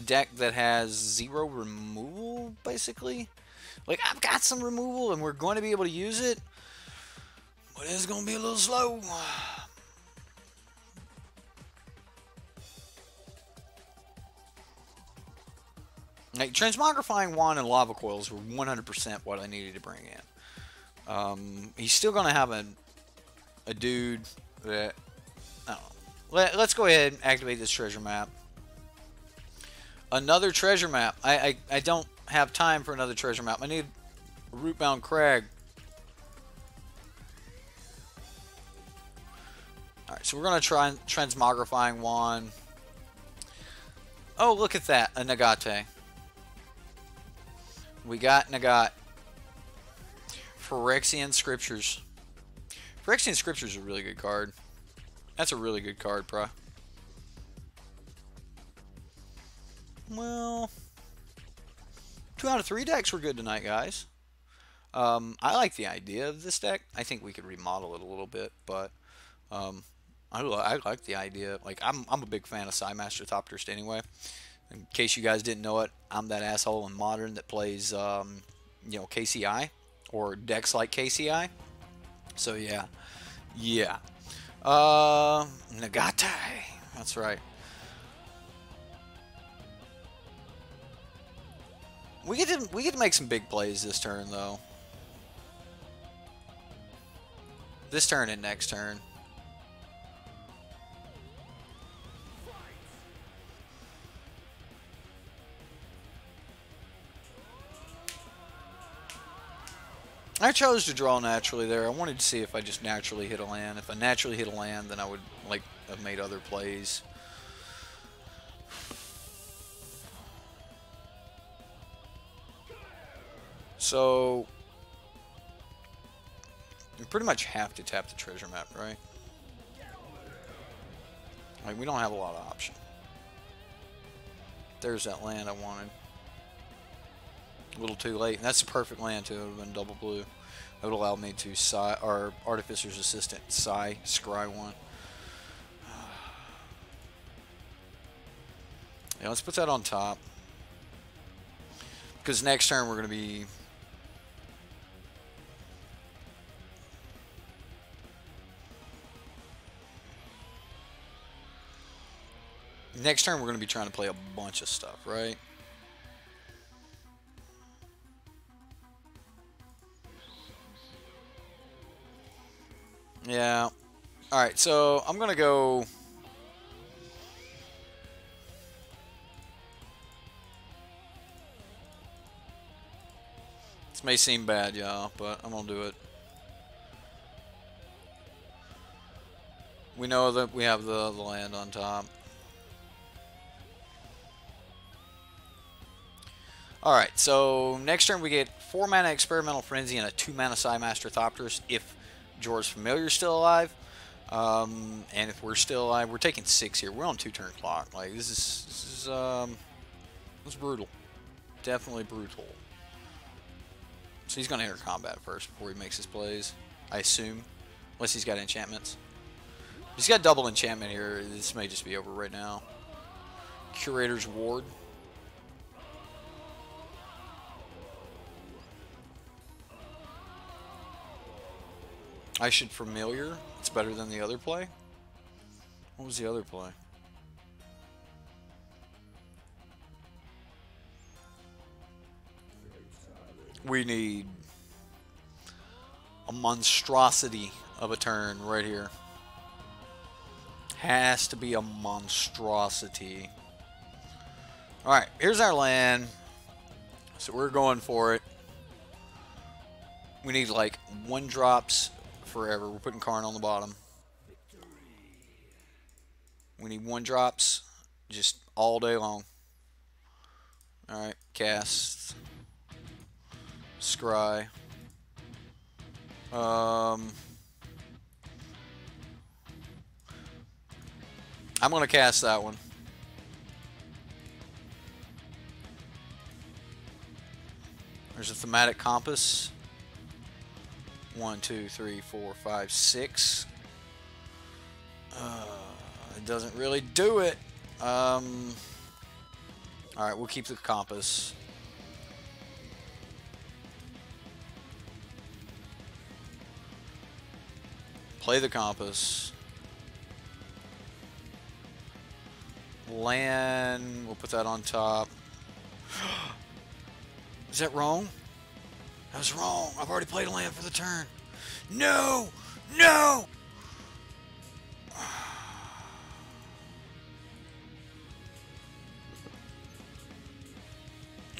deck that has 0 removal, basically. Like, I've got some removal, and we're going to be able to use it, but it's going to be a little slow. Like, Transmogrifying Wand and Lava Coils were 100% what I needed to bring in. He's still going to have a dude that, I don't know. Let's go ahead and activate this treasure map. Another treasure map. I don't have time for another treasure map. I need a Rootbound Crag. Alright, so we're going to try Transmogrifying Wand. Oh, look at that. A Nagate. We got Nagat. Phyrexian Scriptures. Phyrexian Scriptures is a really good card. That's a really good card, bro. Well, 2 out of 3 decks were good tonight, guys. I like the idea of this deck. I think we could remodel it a little bit, but I like the idea. Like, I'm a big fan of Psymaster Thopterst anyway. In case you guys didn't know it, I'm that asshole in Modern that plays, you know, KCI or decks like KCI. So yeah, yeah. Nagate. That's right. We get to make some big plays this turn though. This turn and next turn. I chose to draw naturally there. I wanted to see if I just naturally hit a land. If I naturally hit a land, then I would like have made other plays. So you pretty much have to tap the treasure map, right? Like, we don't have a lot of option. There's that land I wanted. A little too late. And that's the perfect land too. It would have been double blue. That would allow me to or Artificer's Assistant scry one. Yeah, let's put that on top. Because next turn we're going to be... Next turn we're going to be trying to play a bunch of stuff, right? Yeah. Alright, so I'm going to go... This may seem bad, y'all, but I'm going to do it. We know that we have the land on top. Alright, so next turn we get 4 mana Experimental Frenzy and a 2 mana Sidemaster Thopterus if Jorah's Familiar is still alive. And if we're still alive, we're taking 6 here. We're on 2-turn clock. Like, this is brutal. Definitely brutal. So he's going to enter combat first before he makes his plays, I assume. Unless he's got enchantments. If he's got double enchantment here, this may just be over right now. Curator's Ward. I should Familiar. It's better than the other play. What was the other play? We need a monstrosity of a turn right here. Has to be a monstrosity. Alright, here's our land. So we're going for it. We need like 1-drops forever. We're putting Karn on the bottom. We need 1-drops just all day long. Alright, cast. Scry. I'm going to cast that one. There's a Thematic Compass. 1, 2, 3, 4, 5, 6. It doesn't really do it. Alright, we'll keep the Compass. Play the Compass. Land, we'll put that on top. Is that wrong? That was wrong. I've already played a land for the turn. No! No!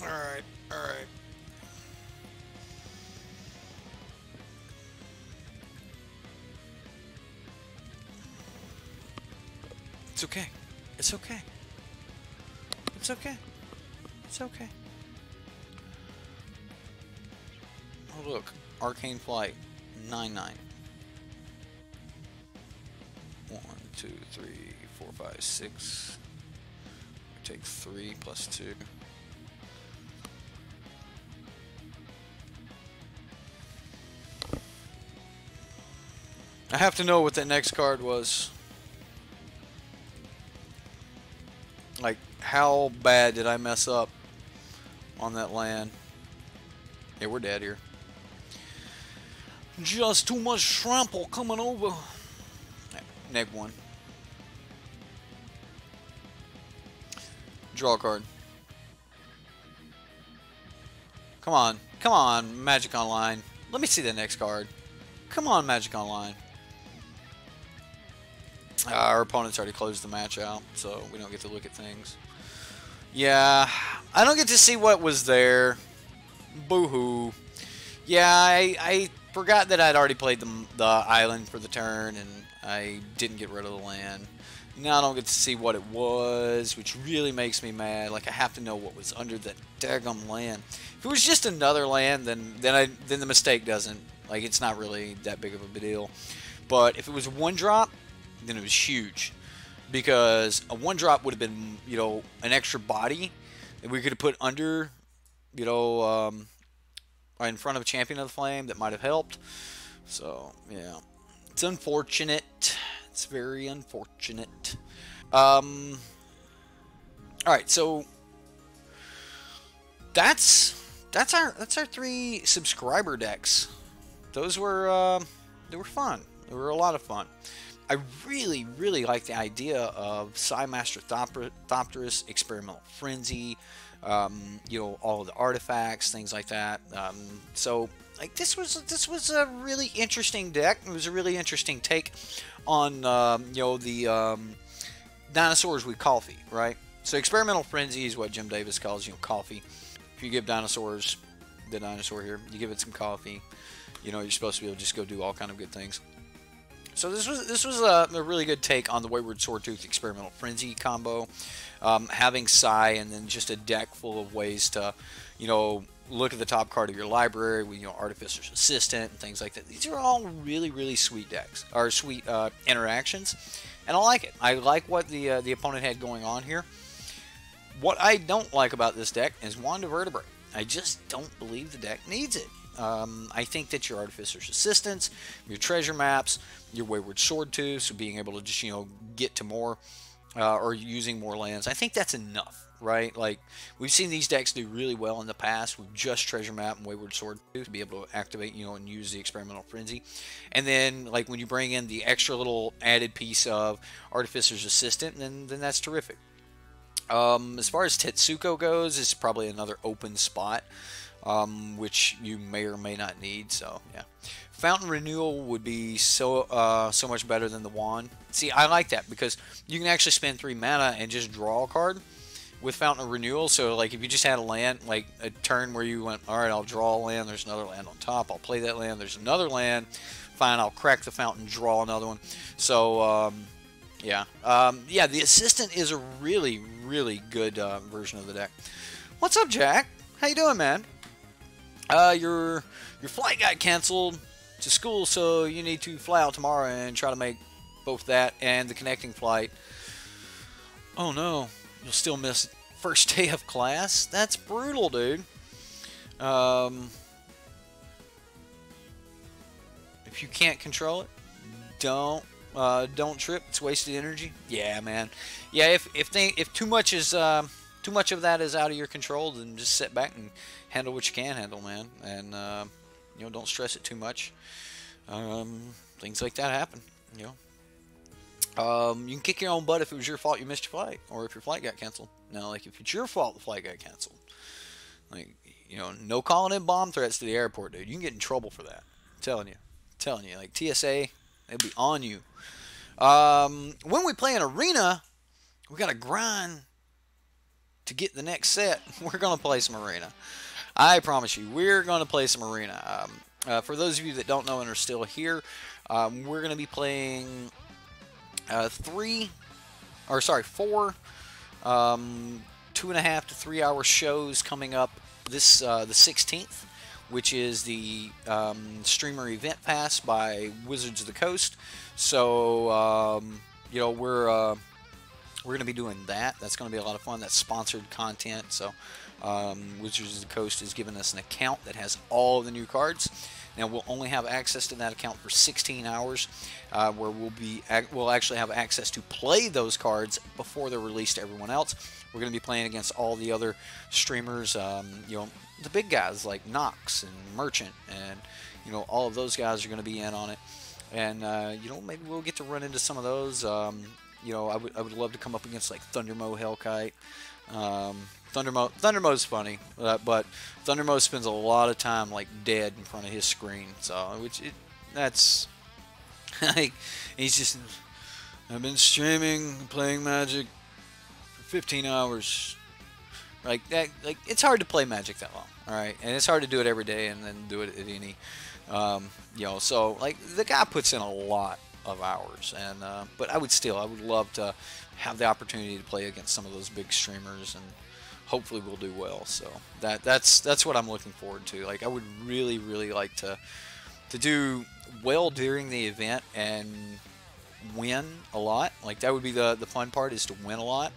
Alright, alright. It's okay. It's okay. It's okay. It's okay. Oh look, Arcane Flight, 9/9. 1, 2, 3, 4, 5, 6. Take 3 plus 2. I have to know what that next card was. Like, how bad did I mess up on that land? Yeah, we're dead here. Just too much trample coming over. Neg 1. Draw a card. Come on. Come on, Magic Online. Let me see the next card. Come on, Magic Online. Our opponent's already closed the match out, so we don't get to look at things. Yeah, I don't get to see what was there. Boo-hoo. Yeah, I forgot that I'd already played the island for the turn, and I didn't get rid of the land. Now I don't get to see what it was, which really makes me mad. Like, I have to know what was under that daggum land. If it was just another land, then the mistake doesn't. Like, it's not really that big of a deal. But if it was a 1-drop, then it was huge. Because a 1-drop would have been, you know, an extra body that we could have put under, you know, in front of a Champion of the Flame that might have helped. So, yeah. It's unfortunate. It's very unfortunate. Alright, so that's our 3 subscriber decks. Those were they were fun. They were a lot of fun. I really, really like the idea of Sidemaster Thopterus, Experimental Frenzy, you know, all of the artifacts, things like that. So, like, this was a really interesting deck. It was a really interesting take on, you know, the dinosaurs with coffee, right? So, Experimental Frenzy is what Jim Davis calls, you know, coffee. If you give dinosaurs, the dinosaur here, you give it some coffee, you know, you're supposed to be able to just go do all kind of good things. So this was a really good take on the Wayward Swordtooth Experimental Frenzy combo. Having Sai and then just a deck full of ways to, look at the top card of your library with, Artificer's Assistant and things like that. These are all really, really sweet decks, or sweet interactions, and I like it. I like what the opponent had going on here. What I don't like about this deck is Wand of Vertebrae. I just don't believe the deck needs it. I think that your Artificer's Assistants, your Treasure Maps, your Wayward Swordtooth, so being able to just, get to more, or using more lands, I think that's enough, right? Like, we've seen these decks do really well in the past with just Treasure Map and Wayward Swordtooth to be able to activate, and use the Experimental Frenzy. And then, like, when you bring in the extra little added piece of Artificer's Assistant, then that's terrific. As far as Tetsuko goes, it's probably another open spot, which you may or may not need. So yeah, Fountain Renewal would be so much better than the Wand. See, I like that because you can actually spend 3 mana and just draw a card with Fountain Renewal. So like if you just had a land, like a turn where you went, all right, I'll draw a land. There's another land on top. I'll play that land. There's another land. Fine, I'll crack the fountain, draw another one. So yeah, the Assistant is a really, really good version of the deck. What's up, Jack? How you doing, man? Your flight got canceled to school, so you need to fly out tomorrow and try to make both that and the connecting flight. Oh no, you'll still miss first day of class? That's brutal, dude. If you can't control it, don't trip. It's wasted energy. Yeah, man. Yeah, if too much of that is out of your control, then just sit back and handle what you can handle, man. And don't stress it too much. Things like that happen. You can kick your own butt if it was your fault you missed your flight, or if your flight got canceled. Now, like if it's your fault the flight got canceled, like no calling in bomb threats to the airport, dude. You can get in trouble for that. I'm telling you, like TSA, they'll be on you. When we play an arena, we gotta grind to get the next set. We're gonna play some arena. I promise you, we're gonna play some arena. For those of you that don't know and are still here, we're gonna be playing 4 2.5 to 3 hour shows coming up this the 16th, which is the streamer event pass by Wizards of the Coast. So we're going to be doing that. That's going to be a lot of fun. That's sponsored content. So Wizards of the Coast has given us an account that has all of the new cards. Now we'll only have access to that account for 16 hours, where we'll actually have access to play those cards before they're released to everyone else. We're going to be playing against all the other streamers, the big guys like Nox and Merchant, and all of those guys are going to be in on it. And maybe we'll get to run into some of those. I would love to come up against like Thundermo Hellkite. Thundermo's funny, but Thundermo spends a lot of time like dead in front of his screen. So that's like he's just, I've been streaming, playing Magic for 15 hours. Like that, like it's hard to play Magic that long, all right, and it's hard to do it every day and then do it at any, So like the guy puts in a lot of hours, and but I would love to have the opportunity to play against some of those big streamers, and hopefully we'll do well. So that's what I'm looking forward to. Like I would really, really like to do well during the event and win a lot. Like that would be the fun part, is to win a lot,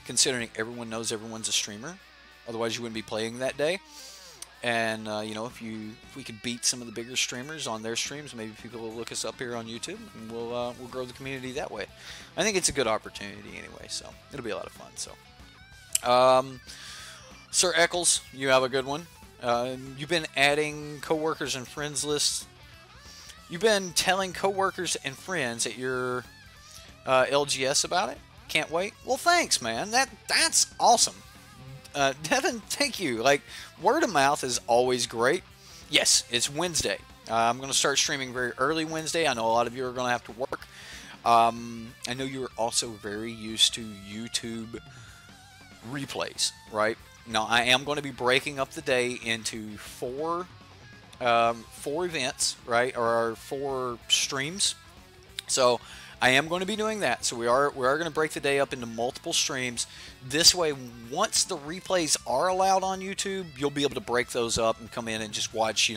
considering everyone knows everyone's a streamer. Otherwise you wouldn't be playing that day. And if we could beat some of the bigger streamers on their streams, maybe people will look us up here on YouTube, and we'll grow the community that way. I think it's a good opportunity anyway, so it'll be a lot of fun. So Sir Eccles, you have a good one. You've been adding coworkers and friends lists. You've been telling coworkers and friends at your LGS about it. Can't wait. Well, thanks, man. That's awesome. Devin, thank you. Like, word of mouth is always great. Yes, it's Wednesday. I'm going to start streaming very early Wednesday. I know a lot of you are going to have to work. I know you're also very used to YouTube replays, right? Now, I am going to be breaking up the day into four events, right, or 4 streams. So I am going to be doing that. So we are going to break the day up into multiple streams. This way, once the replays are allowed on YouTube, you'll be able to break those up and come in and just watch,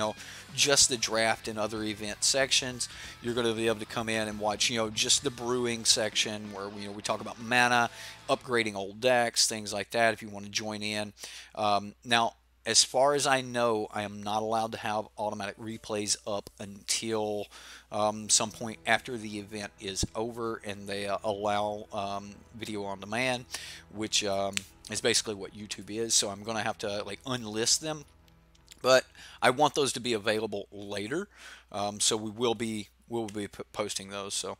just the draft and other event sections. You're going to be able to come in and watch, just the brewing section where we talk about mana, upgrading old decks, things like that. If you want to join in, now. As far as I know, I am not allowed to have automatic replays up until some point after the event is over, and they allow video on demand, which is basically what YouTube is. So I'm going to have to unlist them, but I want those to be available later. So we'll be posting those. So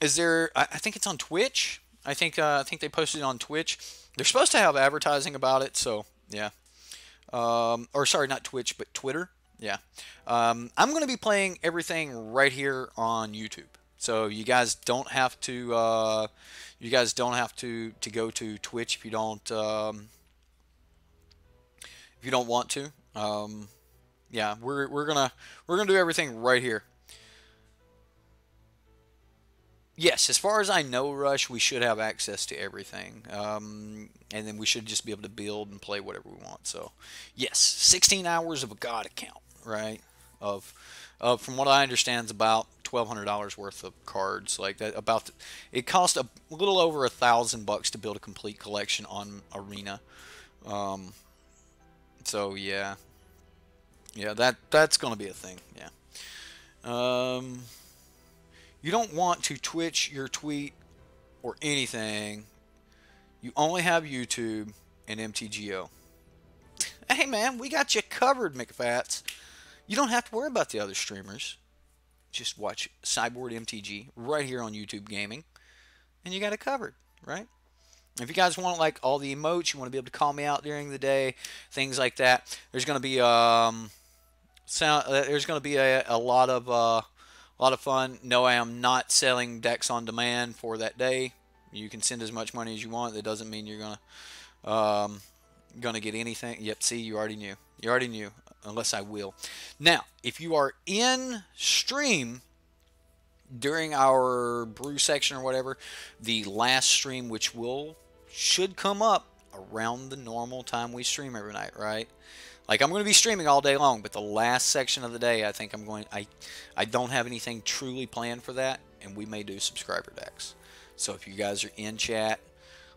is there? I think it's on Twitch. I think they posted it on Twitch. They're supposed to have advertising about it, so yeah. Or sorry, not Twitch, but Twitter. Yeah. I'm going to be playing everything right here on YouTube, so you guys don't have to. Go to Twitch if you don't. If you don't want to. Yeah, we're gonna do everything right here. Yes, as far as I know, Rush, we should have access to everything. And then we should just be able to build and play whatever we want. So, yes, 16 hours of a God account, right? From what I understand, is about $1,200 worth of cards. Like that, it cost a little over $1,000 to build a complete collection on Arena. So yeah, that's gonna be a thing. Yeah. You don't want to Twitch your tweet or anything. You only have YouTube and MTGO. Hey man, we got you covered, McFats. You don't have to worry about the other streamers. Just watch Sideboardmtg right here on YouTube Gaming, and you got it covered, right? If you guys want all the emotes, you want to be able to call me out during the day, things like that. There's going to be a lot of fun. No, I am not selling decks on demand for that day. You can send as much money as you want. That doesn't mean you're gonna get anything. Yep. See, you already knew. You already knew. Unless I will. Now, if you are in stream during our brew section or whatever, the last stream, which should come up around the normal time we stream every night, right? I'm going to be streaming all day long, but the last section of the day, I think I don't have anything truly planned for that, and we may do subscriber decks. So if you guys are in chat,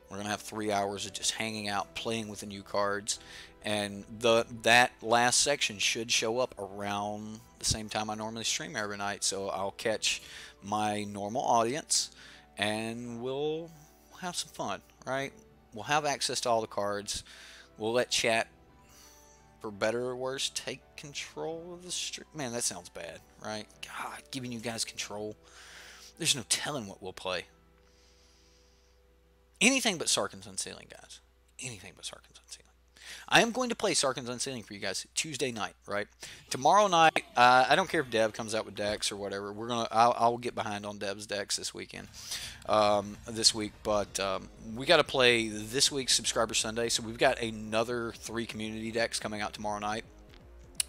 we're going to have 3 hours of just hanging out, playing with the new cards, and that last section should show up around the same time I normally stream every night. So I'll catch my normal audience, and we'll have some fun, right? We'll have access to all the cards. We'll let chat, for better or worse, take control of the stream. Man, that sounds bad, right? God, giving you guys control. There's no telling what we'll play. Anything but Sarkhan's Unsealing, guys. Anything but Sarkhan's Unsealing. I am going to play Sarkhan's Unsealing for you guys Tuesday night, right? Tomorrow night, I don't care if Dev comes out with decks or whatever. I'll get behind on Dev's decks this weekend, this week. But we got to play this week's Subscriber Sunday, so we've got another 3 community decks coming out tomorrow night.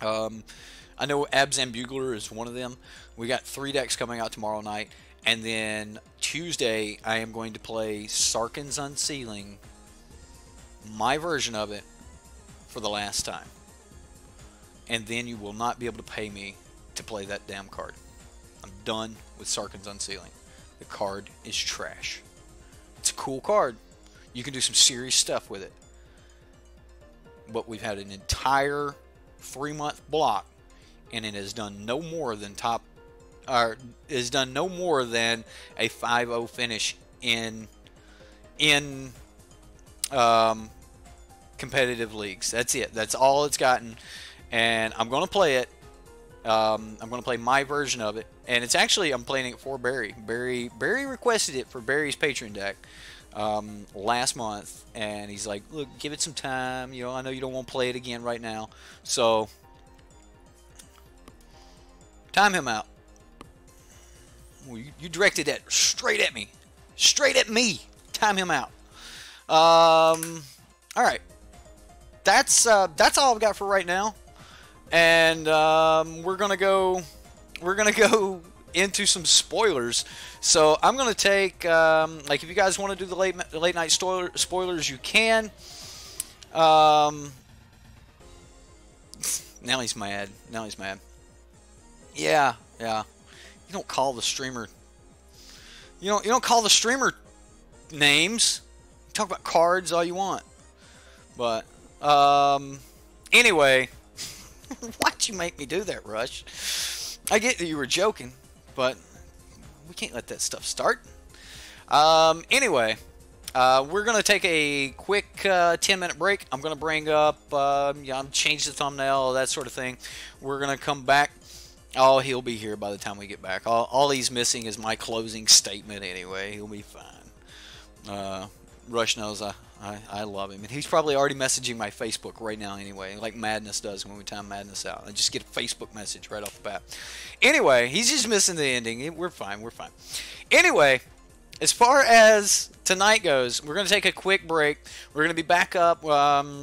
I know Abs and Bugler is one of them. We got 3 decks coming out tomorrow night, and then Tuesday I am going to play Sarkhan's Unsealing, my version of it, for the last time. And then you will not be able to pay me to play that damn card. I'm done with Sarkhan's Unsealing. The card is trash. It's a cool card. You can do some serious stuff with it. But we've had an entire 3-month block, and it has done no more than a 5-0 finish in competitive leagues. That's it. That's all it's gotten. And I'm going to play it. I'm going to play my version of it. And it's actually, I'm playing it for Barry. Barry requested it for Barry's Patreon deck last month. And he's like, look, give it some time. I know you don't want to play it again right now. So, time him out. Well, you directed that straight at me. Straight at me. Time him out. All right. That's all I've got for right now, and we're gonna go into some spoilers. So I'm gonna take like if you guys want to do the late night spoilers, you can. Now he's mad. Now he's mad. Yeah. You don't call the streamer. You don't call the streamer names. You talk about cards all you want. But anyway, why'd you make me do that, Rush? I get that you were joking, but we can't let that stuff start. Anyway, we're gonna take a quick 10-minute break. I'm gonna bring up, change the thumbnail, that sort of thing. We're gonna come back. Oh, he'll be here by the time we get back. All he's missing is my closing statement. Anyway, he'll be fine. Rush knows I love him, and he's probably already messaging my Facebook right now anyway, like Madness does when we time Madness out. I just get a Facebook message right off the bat. Anyway, he's just missing the ending. We're fine. Anyway, as far as tonight goes, we're going to take a quick break. We're going to be back up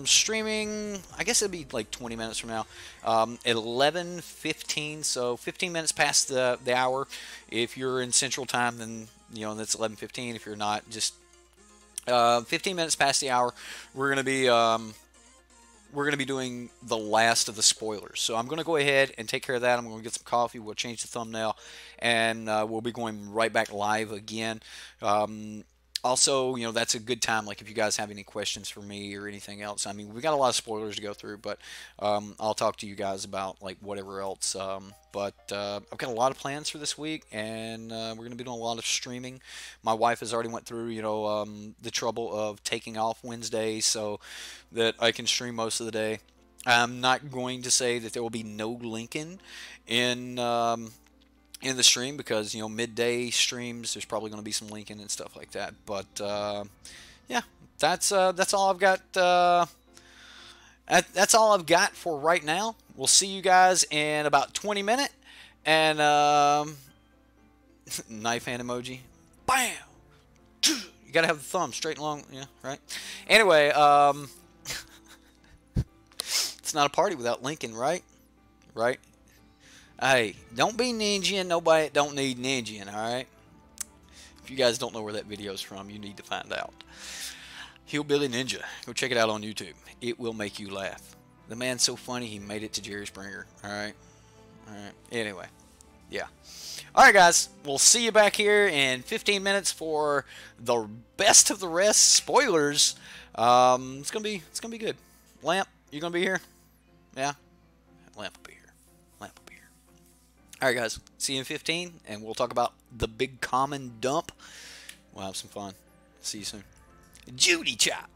streaming, I guess it'll be like 20 minutes from now, at 11:15, so 15 minutes past the hour. If you're in Central Time, then, that's 11:15. If you're not, just 15 minutes past the hour, we're gonna be doing the last of the spoilers. So I'm gonna go ahead and take care of that. I'm gonna get some coffee. We'll change the thumbnail, and we'll be going right back live again. Also, that's a good time. Like if you guys have any questions for me or anything else. I mean, we got a lot of spoilers to go through, but I'll talk to you guys about like whatever else. But I've got a lot of plans for this week, and we're going to be doing a lot of streaming. My wife has already went through, the trouble of taking off Wednesdays so that I can stream most of the day. I'm not going to say that there will be no Lincoln in the stream because midday streams there's probably going to be some Lincoln and stuff like that, but yeah, that's all I've got. That's all I've got for right now. We'll see you guys in about 20 minutes, and knife hand emoji, bam. You gotta have the thumb straight and long, yeah, right. Anyway, it's not a party without Lincoln, right? Hey, don't be ninja. Nobody don't need ninja, alright? If you guys don't know where that video is from, you need to find out. Hillbilly Ninja. Go check it out on YouTube. It will make you laugh. The man's so funny, he made it to Jerry Springer. Alright? Anyway. Yeah. Alright, guys. We'll see you back here in 15 minutes for the best of the rest spoilers. It's gonna be good. Lamp, you gonna be here? Yeah? Lamp will be here. Alright guys, see you in 15, and we'll talk about the big common dump. We'll have some fun. See you soon. Judy Chop!